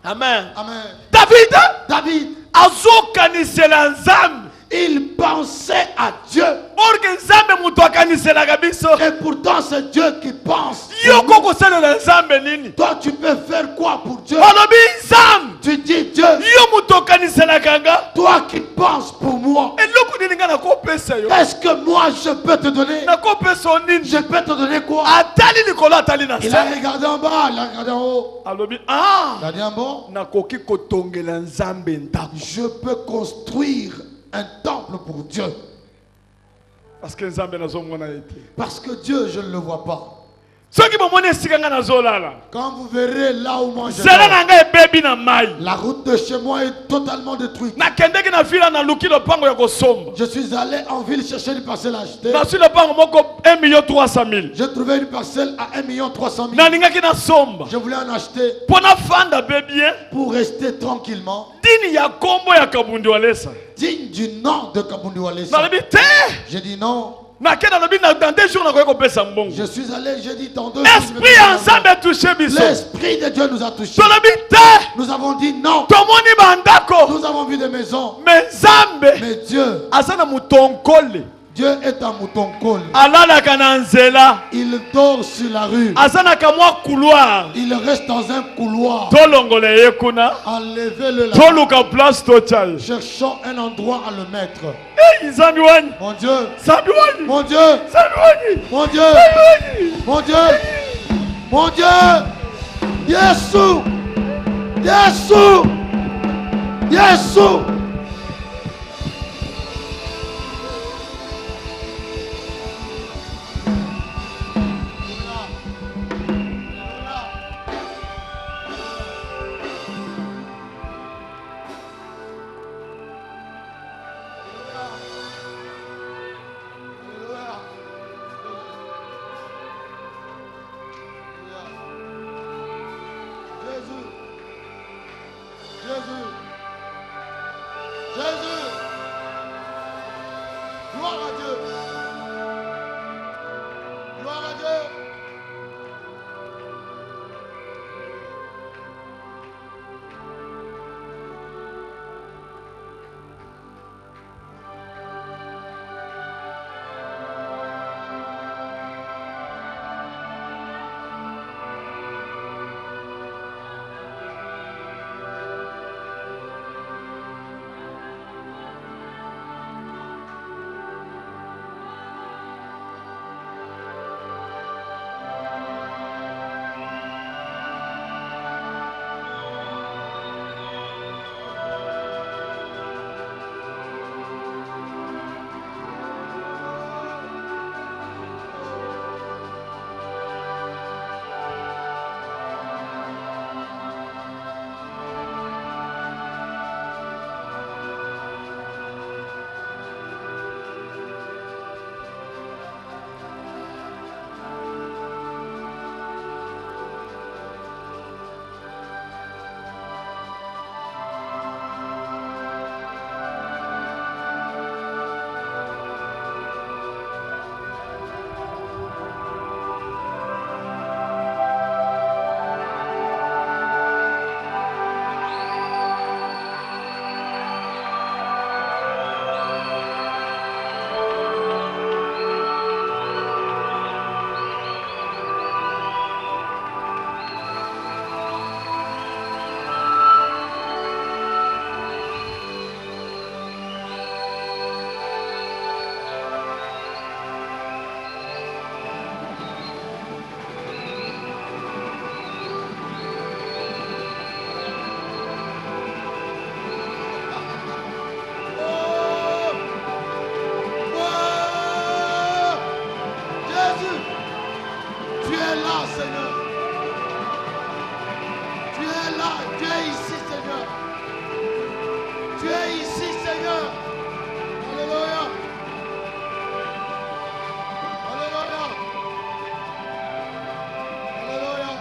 Amen. Amen. David David, azokanisela nzambe. il pensait à Dieu. Orke nzambe mutu akaniselaka biso. Et pourtant, c'est Dieu qui pense. Yo kokosalela nzambe nini? Toi, tu peux faire quoi pour Dieu? Olobi nzambe. Tu dis Dieu, Yo mutu okaniselaka nga. toi qui penses pour moi, Eloko nini nga nakopesa yo? est-ce que moi je peux te donner? Nakopesa yo nini? Je peux te donner quoi? Atali likolo atali na Il a se. regardé en bas, il a regardé en haut. Alobi Il a dit en bas, nakoki kotongela nzambe ndako. je peux construire un temple pour Dieu. Parce que nzambe nazomona ete. Parce que Dieu, je ne le vois pas. Soki bomoni esika nga nazolala. Quand vous verrez là où moi je Zela dors, na nga ebebi na mai. la route de chez moi est totalement détruite. Nakendeki na vila naluki lopango ya kosomba. Je suis allé en ville chercher une parcelle à acheter. Nasi lopango moko 1,300,000. J'ai trouvé une parcelle à 1,300,000. Nalingaki nasomba. Je voulais en acheter Pona fanda bebien. pour rester tranquillement, Dini ya kombo ya kabundi walesa. digne du nom de Kabundi Walesa. Nalobi te. J'ai dit non. Nakenda lobi na dans 2 jours nakoya kopesa mbongo. Je suis allé, j'ai dit dans 2 Esprit ya nzambe touché biso. L'Esprit de Dieu nous a touchés. Tolobi te. Nous avons dit non. Tomoni bandako. Nous avons vu des maisons. Mais nzambe Mais Dieu, aza na mutonkole. Dieu est un mouton col. Alalaka na nzela. Il dort sur la rue. Aza na kamwa couloir. Il reste dans un couloir. Tolongola ye kuna. Enlevez-le là. Toluka place tochai. Cherchons un endroit à le mettre. Hey, nzambi wani. Mon Dieu, Nzambi wani. mon Dieu, Nzambi wani. mon Dieu, Nzambi wani. mon Dieu, mon Dieu. Yesu, Yesu, Yesu. Jésus, Jésus, gloire à Dieu, gloire à Dieu. Jésus. Tu es là, Seigneur. Tu es là. Tu es ici, Seigneur. Tu es ici, Seigneur. Alléluia. Alléluia. Alléluia.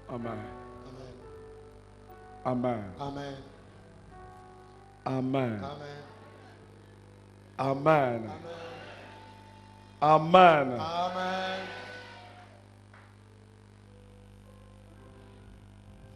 Amen. Amen. Amen. Amen. Amen. Amen. Amen. Amen. Amen.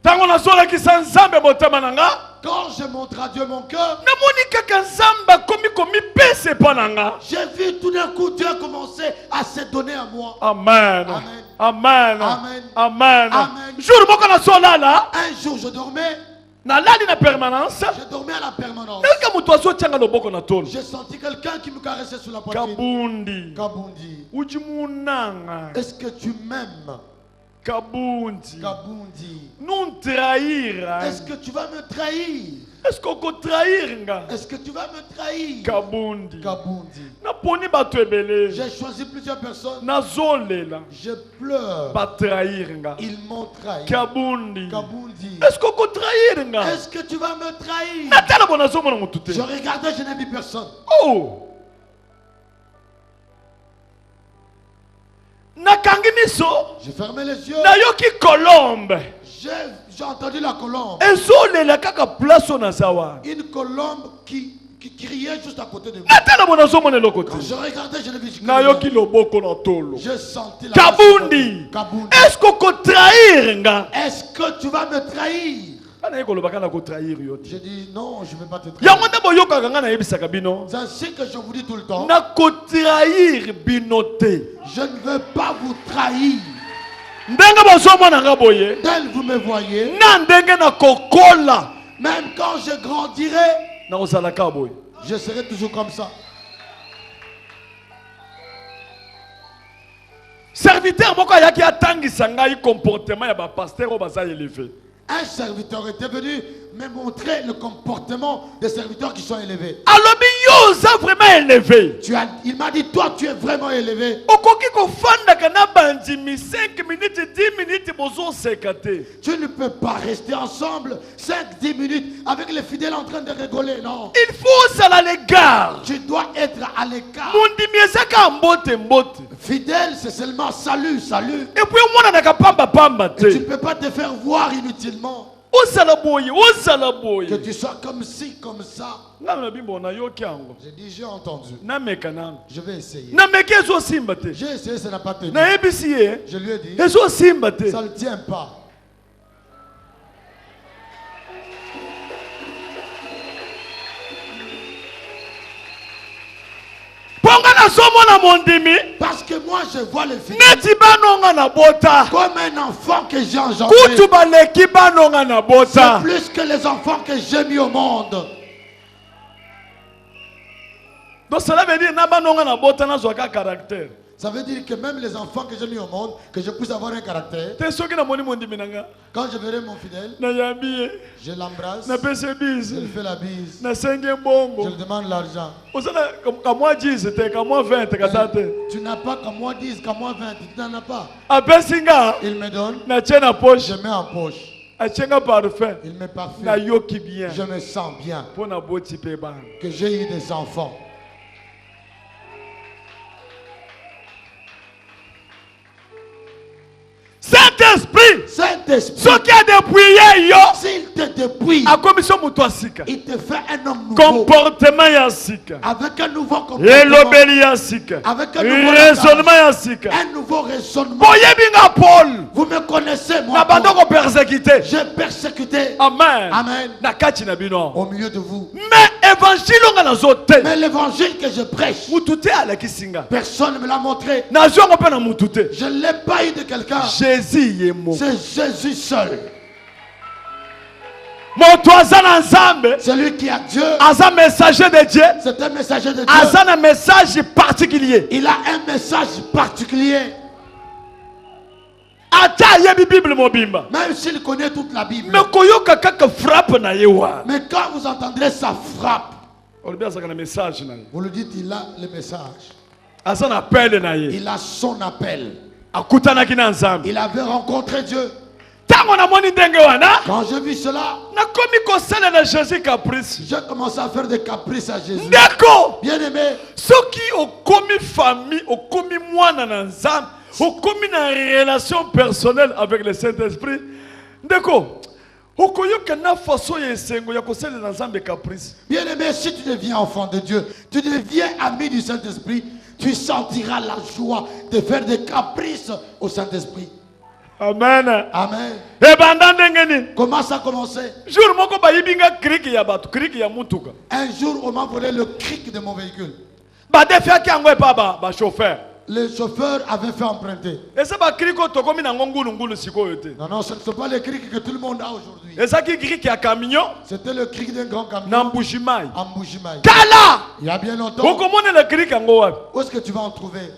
Tango nazolakisa nzambe motema nanga. Quand je montre à Dieu mon cœur, Namoni kaka nzambe komi pese pa nanga. j'ai vu tout d'un coup Dieu commencer à se donner à moi. Amen. Amen. Amen. Amen. Amen. Amen. Jour moko na solala, Un jour, je dormais. na lali na permanence. Je dormais à la permanence. Naka mutu azotianga loboko na tolo. J'ai senti quelqu'un qui me caressait sur la poitrine. Kabundi. Kabundi. Ujimunanga. Est-ce que tu m'aimes? Kabundi. Kabundi. Non trahir. Est-ce que tu vas me trahir? Est-ce qu'on peut trahir nga? Est-ce que tu vas me trahir? Kabundi. Kabundi. Na poni bato ebele. J'ai choisi plusieurs personnes. Na zolela. Je pleure. Ba trahir nga. Ils m'ont trahi. Kabundi. Kabundi. Est-ce qu'on peut trahir nga? Est-ce que tu vas me trahir? Na tala bona zo mona mutute. Je regardais, je n'ai vu personne. Oh. Na kangi miso. J'ai fermé les yeux. Na yoki colombe. J'ai entendu la colombe. Ezolela kaka place na sawa. Une colombe qui criait juste à côté de moi. Na tala bona zo mona lokote. Quand je regardais, je n'ai vu que Na yoki loboko na tolo. j'ai senti la Kabundi. Kabundi. Est-ce qu'on peut trahir nga? Est-ce que tu vas me trahir? Kana yeko lobaka na ko trahir yo. Je dis non, je ne vais pas te trahir. Yango nde boyoka nga na yebisaka bino. C'est ainsi que je vous dis tout le temps. Na ko trahir binote. Je ne veux pas vous trahir. Ndenge bozomona nga boye. Tel vous me voyez. Na ndenge na kokola. Même quand je grandirai, Na ozalaka boye. je serai toujours comme ça. Serviteur moko ayaki atangisa ngai comportement ya ba pasteur o baza élevé. Un serviteur était venu me montrer le comportement des serviteurs qui sont élevés. Alobi yo oza vraiment élevé. Il m'a dit, toi, tu es vraiment élevé. Okoki kofandaka na bandimi 5 minutes 10 minutes bozo sekate. Tu ne peux pas rester ensemble 5-10 minutes avec les fidèles en train de rigoler, non. Il faut ça l'égard. Tu dois être à l'écart. Mundimi ezaka mbote mbote. Fidèle, c'est seulement salut, salut. Et puis mwana na pamba pamba Et tu te. ne peux pas te faire voir inutilement. Ozala boye, ozala boye. Que tu sois comme ci, comme ça. Nga na bimbo na yoki yango. J'ai dit, j'ai entendu. Na meka nango. Je vais essayer. Na meka ezo simba te. J'ai essayé, ça n'a pas tenu. Na yebisi ye. Je lui ai dit, Ezo simba te. ça ne tient pas. Ponga na somo na mondimi. Parce que moi, je vois les filles Neti banonga na bota. comme un enfant que j'ai engendré. Kutu baleki banonga na C'est bota. plus que les enfants que j'ai mis au monde. Donc cela veut dire na banonga na bota na zwaka caractère. Ça veut dire que même les enfants que j'ai mis au monde, que je puisse avoir un caractère. Te soki na moni mondimi nanga. Quand je verrai mon fidèle, Na yambi ye. je l'embrasse, Na pese je bise. lui fais la bise, Na senge je mbongo. lui demande l'argent. Ozala kamwa 10 te kamwa 20 te katate. Tu n'as pas qu'à moi 10, qu'à moi 20, tu n'en as pas. Apesinga. Il me donne, Na tiena poche. je mets en poche. Achenga parfum. Il me parfume. Na yoki bien. Je me sens bien Pour na boti pe ban. que j'ai eu des enfants. Saint-Esprit. Saint-Esprit, Ce qui a dépouillé yo. s'il te dépouille. akomiso mutu asika Il te fait un homme nouveau. comportement ya sika Avec un nouveau comportement. elobeli ya sika Avec un nouveau raisonnement langage. ya sika Un nouveau raisonnement. boyebi nga Paul Vous me connaissez, moi. na bando ko persécuter J'ai persécuté. amen Amen. na kati na bino Au milieu de vous. mais évangile nga nazo te Mais l'évangile que je prêche, mutu te alakisi nga personne ne me l'a montré. nazwi yango mpe na mutu te Je ne l'ai pas eu de quelqu'un. jésus ye moko C'est Jésus seul. moto aza na nzambe Celui qui a Dieu, aza messager de dieu c'est un messager de Dieu. aza na message particulier Il a un message particulier. ata ayebi bible mobimba Même s'il connaît toute la Bible. me koyoka kaka frappe na ye wana Mais quand vous entendrez sa frappe, olobi azaka na message na ye vous le dites, il a le message. aza na pele na ye Il a son appel. akutanaki na nzambe Il avait rencontré Dieu. ntango namoni ndenge wana Quand je vis cela, nakomi kosalela jésus caprice j'ai commencé à faire des caprices à Jésus. ndeko Bien aimé, soki okomi famille okomi mwana na nzambe okomi na relation personnelle avec le saint-esprit ndeko okoyoka na façon ya esengo ya kosalela nzambe caprice bien aimé, si tu deviens enfant de Dieu, tu deviens ami du Saint-Esprit, tu sentiras la joie de faire des caprices au Saint-Esprit. amen Amen. ebanda ndenge nini Comment ça a commencé? jour moko bayibi nga kriki ya bato kriki ya mutuka Un jour, on m'a volé le cric de mon véhicule. badefiaki yango epa bachauffeur Le chauffeur avait fait emprunter. eza bakriki oyo tokomi nango ngulungulu sikoyo te Non, non, ce ne sont pas les crics que tout le monde a aujourd'hui. ezaki kriki ya camion C'était le cric d'un grand camion na mbushimai en Mbujimaï. kala Il y a bien longtemps. okomonela kriki yango wapi Où est-ce que tu vas en trouver?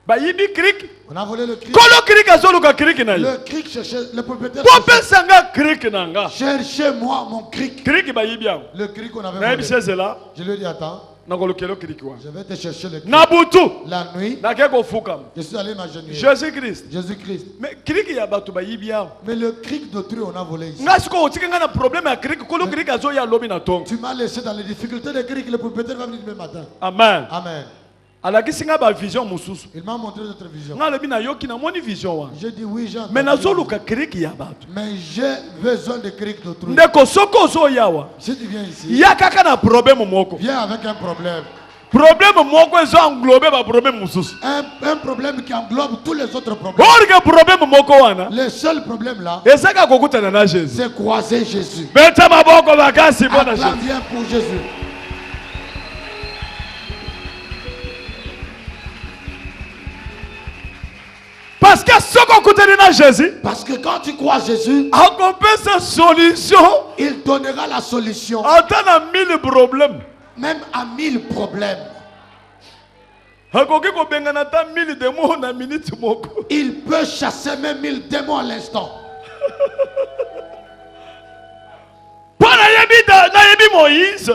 bayibi kriki On a volé le cric. kolo kriki azoluka kriki na ye Le cric cherchait, le propriétaire popesa nga kriki na nga cherchez-moi mon cric. kriki bayibi yango Le cric qu'on avait nayebi volé. se ezela Je lui ai dit, attends, nakolukela kriki wana je vais te chercher le cric. na butu La nuit, nake kofukama je suis allé m'agenouiller. jésus christ Jésus-Christ. mais kriki ya bato bayibi yango Mais le cric d'autrui, on a volé ici. nga sikoyo otika nga na problème ya kriki kolo kriki azoya alobi na tongo Tu m'as laissé dans les difficultés de cric. Le propriétaire va venir demain matin. amen Amen. alakisi nga bavision mosusu Il m'a montré notre vision. nga alobi nayoki namoni vision wana J'ai dit oui, j'ai me entendu. nazoluka kriki ya bato Mais j'ai besoin de cric d'autrui. ndeko soki ozoyawa Si tu viens ici, ya kaka na problème moko viens avec un problème. problème moko ezo englobe baproblème mosusu Un problème qui englobe tous les autres problèmes. orike problème moko wana Le seul problème là, ezaka kokutana na jésus c'est croiser Jésus. beta maboko makasi mpona Acclame jésus bien pour Jésus. parce que soki okutani na jésus Parce que quand tu crois Jésus, akopesa solution il donnera la solution, ata na 1000 problème même à 1000 problèmes. akoki kobengana ata 1000 demo na minute moko Il peut chasser même 1000 démons à l'instant. mpo nayebi moïse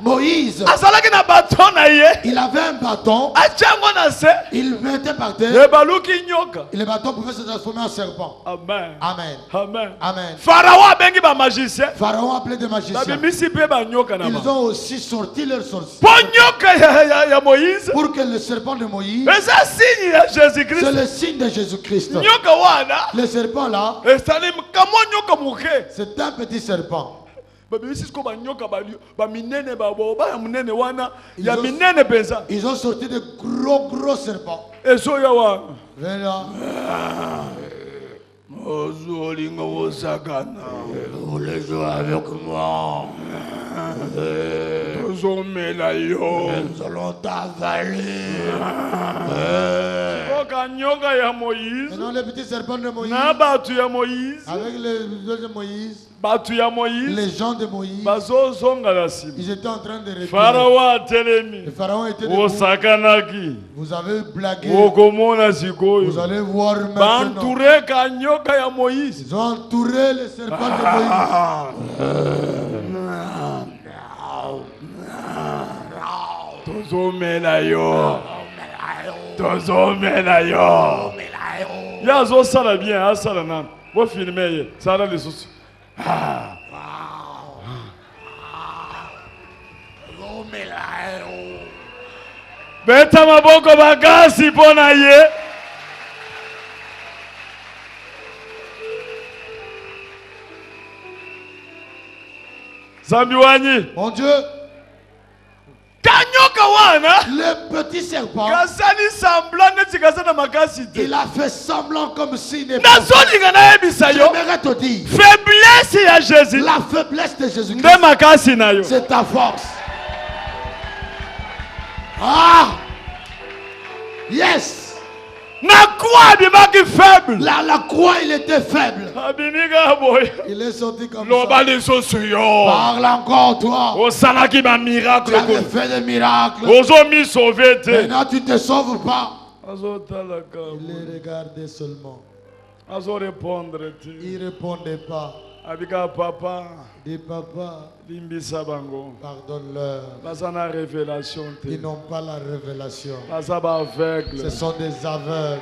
Moïse, azalaki na bato na ye il avait un bâton, atiango na se il mettait par terre, ebaluki nyoka et le bâton pouvait se transformer en serpent. amen Amen. amen Amen. farao abengi bamagicien Pharaon appelait des magiciens. babimisi mpe banyoka na Ils bango ont aussi sorti leurs sorciers. mpo nyoka ya moïse Pour que le serpent de Moïse, eza signe ya c'est jésus-christ le signe de Jésus-Christ. nyoka wana Le serpent là, esali kamwa nyoka moke c'est un petit serpent. babimisi siko banyoka baminene baya munene wana ya minene mpenza Ils ont sorti de gros serpents. ezoya wana Viens là. ozolinga ozakana Vous voulez jouer avec moi? tozomela yo Nous allons t'avaler. oka nyoka ya moïse Maintenant, le petit serpent de Moïse, na bato ya moïse avec les deux de Moïse, bato ya moïse les gens de Moïse, bazozonga na nsima ils étaient en train de répondre. farao atelemi Le pharaon était debout. osakanaki Vous avez blagué. okomona Vous sikoyo allez voir maintenant. banture ka nyoka ya moïse Ils ont entouré le serpent de Moïse. tozomela yo tozomela yo ye azosala bien asala nani bofilme ye sala lisusu beta maboko makasi mpo na ye Zambiwani. Mon Dieu, Kanyoka wana. le petit serpent, Kasani semblant neti kasana makasi te. il a fait semblant comme s'il n'est pas. Nazolinga na yebisa yo. J'aimerais te dire, Faiblesse ya Jésus. la faiblesse de Jésus-Christ, Nde makasi na yo. c'est ta force. Ah! Yes! Na quoi bimaki faible. La croix, il était faible. Abiniga boy. Il est sorti comme Loba ça. lisoso yo. Parle encore, toi. Osalaki ba Tu miracle. avais fait des miracles. Ozo mi sauver te. Maintenant, tu ne te sauves pas. Azo talaka. Il les regardait seulement. Azo répondre te. Il ne répondait pas. Abika papa. Dis, papa, Limbisa bango. pardonne-leur. Bazana révélation te. Ils n'ont pas la révélation. Bazaba aveugle. Ce sont des aveugles.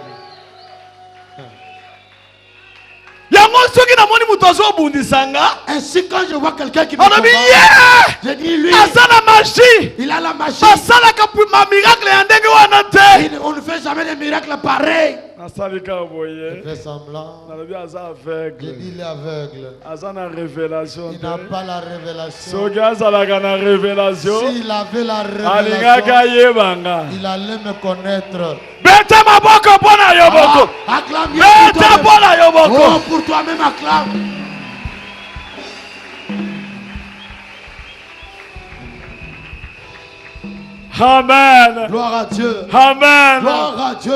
Yango soki na moni muto azo bundisanga. Ainsi, quand je vois quelqu'un qui me Alobi combat, yeah. je dis, lui, Azana magie. il a la magie. Basalaka ma miracle ya ndenge wana te. On ne fait jamais des miracles pareils. Nasalika Il boye. fait semblant. Nalobi aza Je aveugle. dis, il est aveugle. Azana révélation Il n'a te. pas la révélation. Soki azalaka na révélation. S'il avait la Alingaka révélation, yebanga. il allait me connaître. Bete maboko pona yo boko. Acclame bien pour Bete toi-même. pona yo Oh, boko. pour toi-même, acclame. Amen. Gloire à Dieu. Amen. Gloire à Dieu.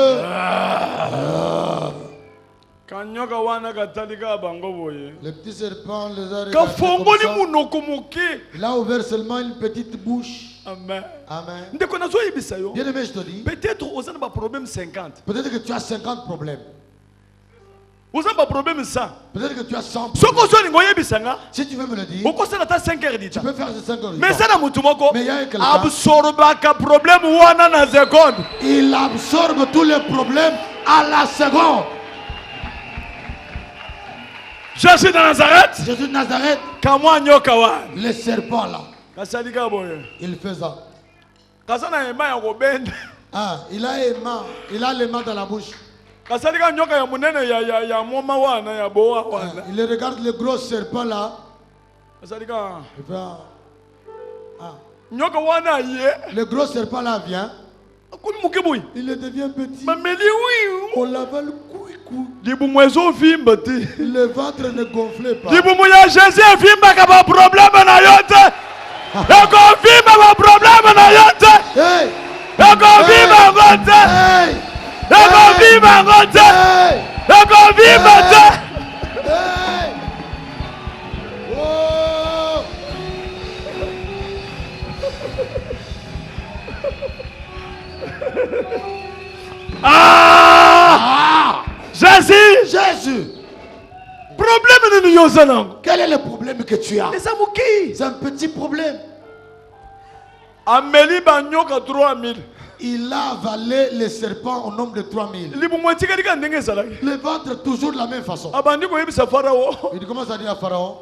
Kanyoka wana katalika bango boye. Le petit serpent les a regardés Kafongoli comme ça. munoko moke. Il a ouvert seulement une petite bouche. Amen. Amen. Ndeko nazo yebisa yo. Bien aimé, je te dis, Peut-être ozana ba problème 50. peut-être que tu as 50 problèmes. Ozana ba problème 100. Peut-être que tu as 100 problèmes. Soko zo lingo yebisa nga. Si tu veux me le dire, Okosala ta 5 heures tu d'ita. peux faire ces 5 heures. Mais ça na mutu moko. Mais il y a quelqu'un, Absorbaka problème wana na seconde. il absorbe tous les problèmes à la seconde. Jésus de Nazareth. Jésus de Nazareth, Kamwa nyoka wana. le serpent là, Kasalika boye. il fait ça. Kasana ema ya kobenda. Ah, il a les mains dans la bouche. Kasalika nyoka ya munene ya moma wana ya boa Ah, wana. il regarde le gros serpent là. Kasalika Il fait, ah. nyoka wana ye. Le gros serpent là vient. Kuni mukibuyi. Il devient petit. Mameli oui. On l'avale coup. Libumu ezo vimba te. Le ventre ne gonflait pas. Libumu ya Jésus vimba ka ba problème na yote. Yako vimba ba problème na yote. Hey! Yako vimba ngote. Hey! Yako vimba ngote. Hey! Yako vimba te. Hey! Oh! Ah! Jésus. Jésus! Problème de yozana. Quel est le problème que tu as? Les amuki. C'est un petit problème. Ameli ba nyoka 3000. Il a avalé les serpents au nombre de 3000. Libumu etika dika ndenge ezalaki. Le ventre toujours de la même façon. Abandi ko yebisa Farao. Il commence à dire à Pharaon,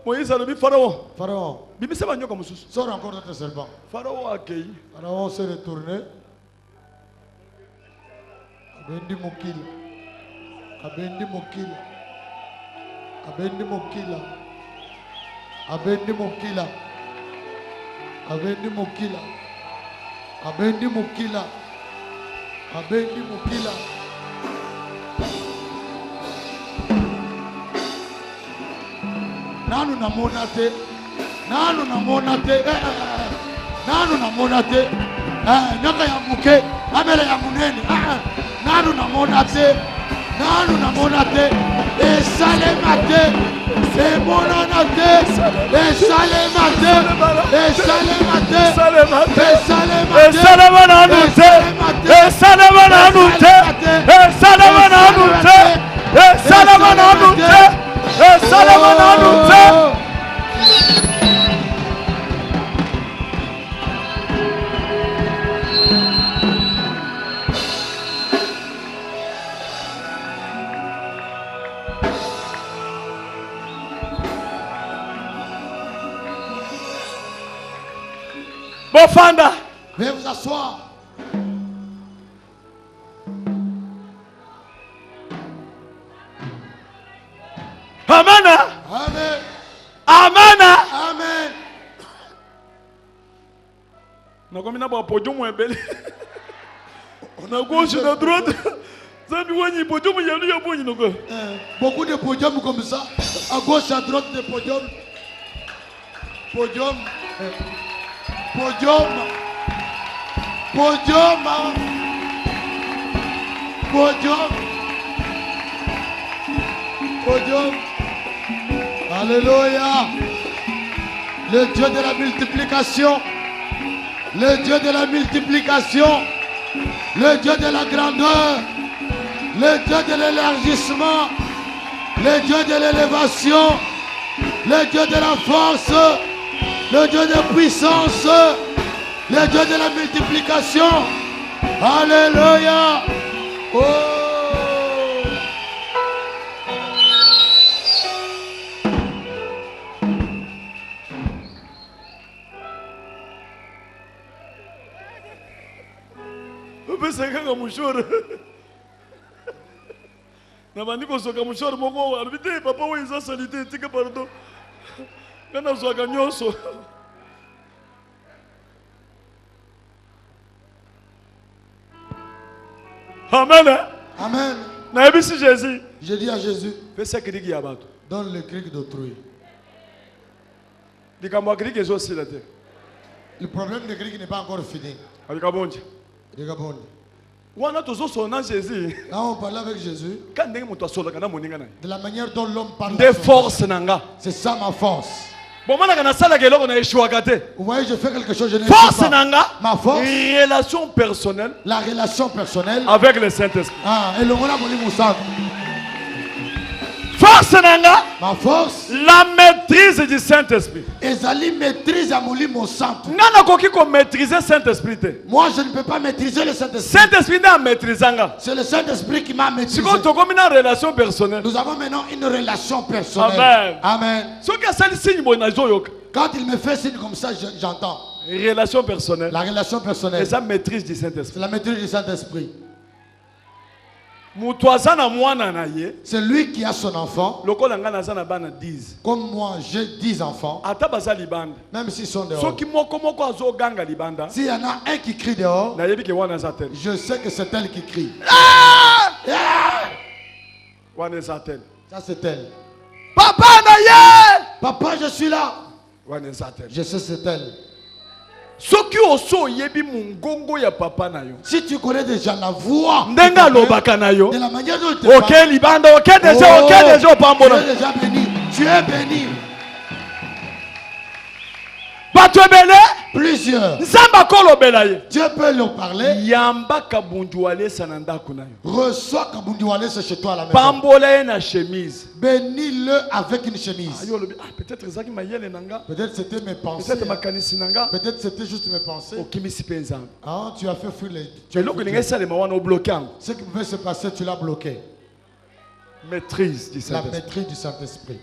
Moïse alobi Farao. Pharaon, Bimisa ba nyoka mususu. sors encore notre serpent. Farao akei. Pharaon s'est retourné. Abendi Mokila. Abendi Mokila. Abendi Mokila. Abendi Mokila. Abendi Mokila. Abendi Mokila. Abendi Mokila. Nanu namona te. Nanu namona te. Nanu namona te. Nyoka ya muke. Amele ya munene. Nanu namona te. Nanu namona te. Esalema te. Emonana te. Esalema te. Esalema te. Salema te. Esalema te. Esalema na nute. Esalema na nute. Esalema na nute. Esalema na nute. Esalema na nute. Bofanda. Veuillez vous asseoir. Amana. Amen. Amana. Amen. comme il a pas podium ou un bel. On a gauche et à droite. Beaucoup de podiums comme ça. À gauche, à droite, des podiums. Podium. Podium. Podium. Podium. Podium. Alléluia. Le Dieu de la multiplication. Le Dieu de la multiplication. Le Dieu de la grandeur. Le Dieu de l'élargissement. Le Dieu de l'élévation. Le Dieu de la force. Le Dieu de puissance. Le Dieu de la multiplication. Alléluia. Oh. Amen. Amen. Jésus. Je dis à Jésus, Donne donne le cri d'autrui. le Le problème de cri n'est pas encore fini. Regarde. Jésus. Là, on parle avec Jésus. De la manière dont l'homme parle. Des forces nanga. C'est ça ma force. Bon, moi, Vous voyez, je fais quelque chose, je ne force sais pas. nanga. Ma force, Relation personnelle la relation personnelle. avec le Saint-Esprit. Ah, et le voilà pour lui, Moussa. Force nanga. Ma force, La maîtrise du Saint-Esprit. Ezali maîtrise à mon lit, mon sang. Nana koki ko maîtriser Saint-Esprit. Moi, je ne peux pas maîtriser le Saint-Esprit. Saint-Esprit n'a maîtrisanga. C'est le Saint-Esprit qui m'a maîtrisé. Si tu as une relation personnelle. Nous avons maintenant une relation personnelle. Amen. Amen. Ce qui a sali signe bon nazoyoka. Quand il me fait signe comme ça, j'entends. Relation personnelle. La relation Et personnelle. ça maîtrise du Saint-Esprit. C'est la maîtrise du Saint-Esprit. Mutuazana mwana na ye. C'est lui qui a son enfant. Lokola nga nazana bana 10. Comme moi, j'ai 10 enfants. Ata baza libanda. Même s'ils sont dehors. Soki moko azo ganga libanda. S'il y en a un qui crie dehors, Na yebi ke wana zatel. je sais que c'est elle qui crie. Wana zatel. Ça, c'est elle. Papa na ye. Papa, je suis là. Wana zatel. Je sais c'est elle. Soki oso yebi mungongo ya papa na yo. Si tu connais déjà la voix Ndenga lobaka na yo. de la manière dont tu OK libanda, OK déjà, OK déjà pambola. tu es déjà béni. Tu es béni. Batwebele. Plusieurs. Nzamba kolobela ye. Dieu peut leur parler. Yamba kabunjuale sananda kunayo. Reçois Kabundiwale, c'est chez toi à la maison. Pambola ye na chemise. Bénis-le avec une chemise. Ayo lobi peut-être zaki mayele nanga. Peut-être c'était mes pensées. Peut-être makanisi nanga. Peut-être c'était juste mes pensées. Okimisi penza. Ah, tu as fait fuir les. Mais loko ninga sale mawana obloqué. Ce qui pouvait se passer, tu l'as bloqué. Maîtrise du La Saint-Esprit. maîtrise du Saint-Esprit.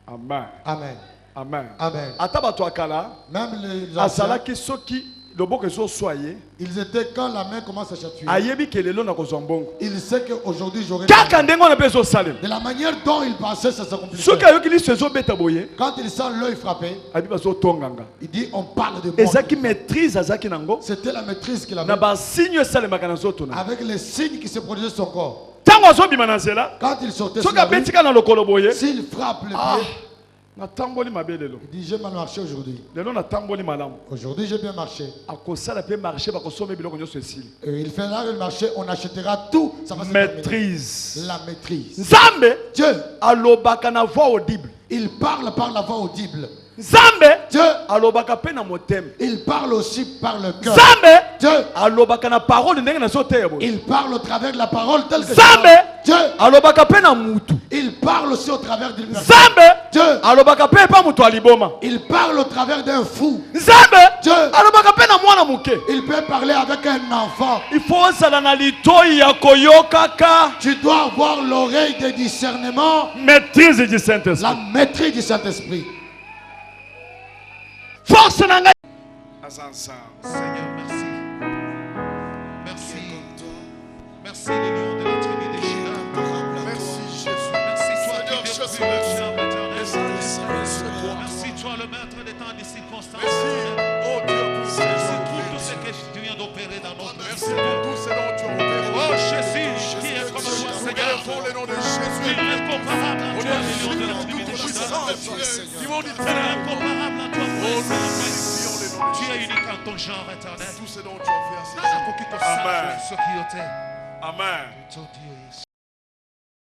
Amen. Amen. Amen. Amen. Ataba to akala. Même les anciens, Asala ki soki loboko so soye. ils étaient quand la main commence à chatouiller. Ayebi kelelo na kozambongo. Il sait qu'aujourd'hui j'aurai. Kaka ndengo na peso salem. De la manière dont il pensait, ça s'accomplissait. Soki ayoki li sezo beta boye. Quand il sent l'œil frappé, Abi bazo tonganga. il dit on parle de Ezaki moi. maîtrise azaki nango. C'était la maîtrise qu'il Na avait ba signe salemaka na zoto na. avec les signes qui se produisaient sur son corps. Tango azo bima na nzela. Quand il sortait sur Soki la rue, abetika na lokolo boye. s'il frappe le Ah. pied, Na tamboli mabelelo. il dit j'ai mal marché aujourd'hui. Lelo na tamboli malamu. Aujourd'hui j'ai bien marché. Akosala pe marché bakosome biloko nyonso esili. Et il fera le marché, on achètera tout. Ça va se terminer. Maîtrise. La maîtrise. Nzambe Dieu, alobaka na voix audible. il parle par la voix audible. Nzambe Dieu, alobaka pe na motema. il parle aussi par le cœur. Nzambe Dieu, alobaka na parole ndenge na so te boye. il parle au travers de la parole telle que Nzambe Dieu, alobaka pe na mutu. il parle aussi au travers d'une personne. Nzambe Dieu, alobaka pe pa mutu aliboma. il parle au travers d'un fou. Nzambe Dieu, alobaka pe na mwana muke. il peut parler avec un enfant. Il faut ozala na litoi ya koyokaka. Tu dois avoir l'oreille de discernement, Maîtrise du Saint-Esprit. la maîtrise du Saint-Esprit. Force na ngai. Seigneur, merci. Merci. Merci, les lions de la tribu de Juda. Merci, Jésus. Merci, toi qui es éternel. Merci, toi le maître des temps et des circonstances. Merci, oh Dieu, pour toutes ces Élevons le nom de Tu Jésus. es incomparable à On toi, est le lion de la toute tribu de Juda. puissance. Qui vont nous Tu es tenir. incomparable à toi, Oh, prince de la nous paix. glorifions le nom de Tu es Jésus. unique en ton genre éternel. Tout ce dont tu as fait à ces Nana kokiko Amen. sa soki yote. Amen. To Dieu.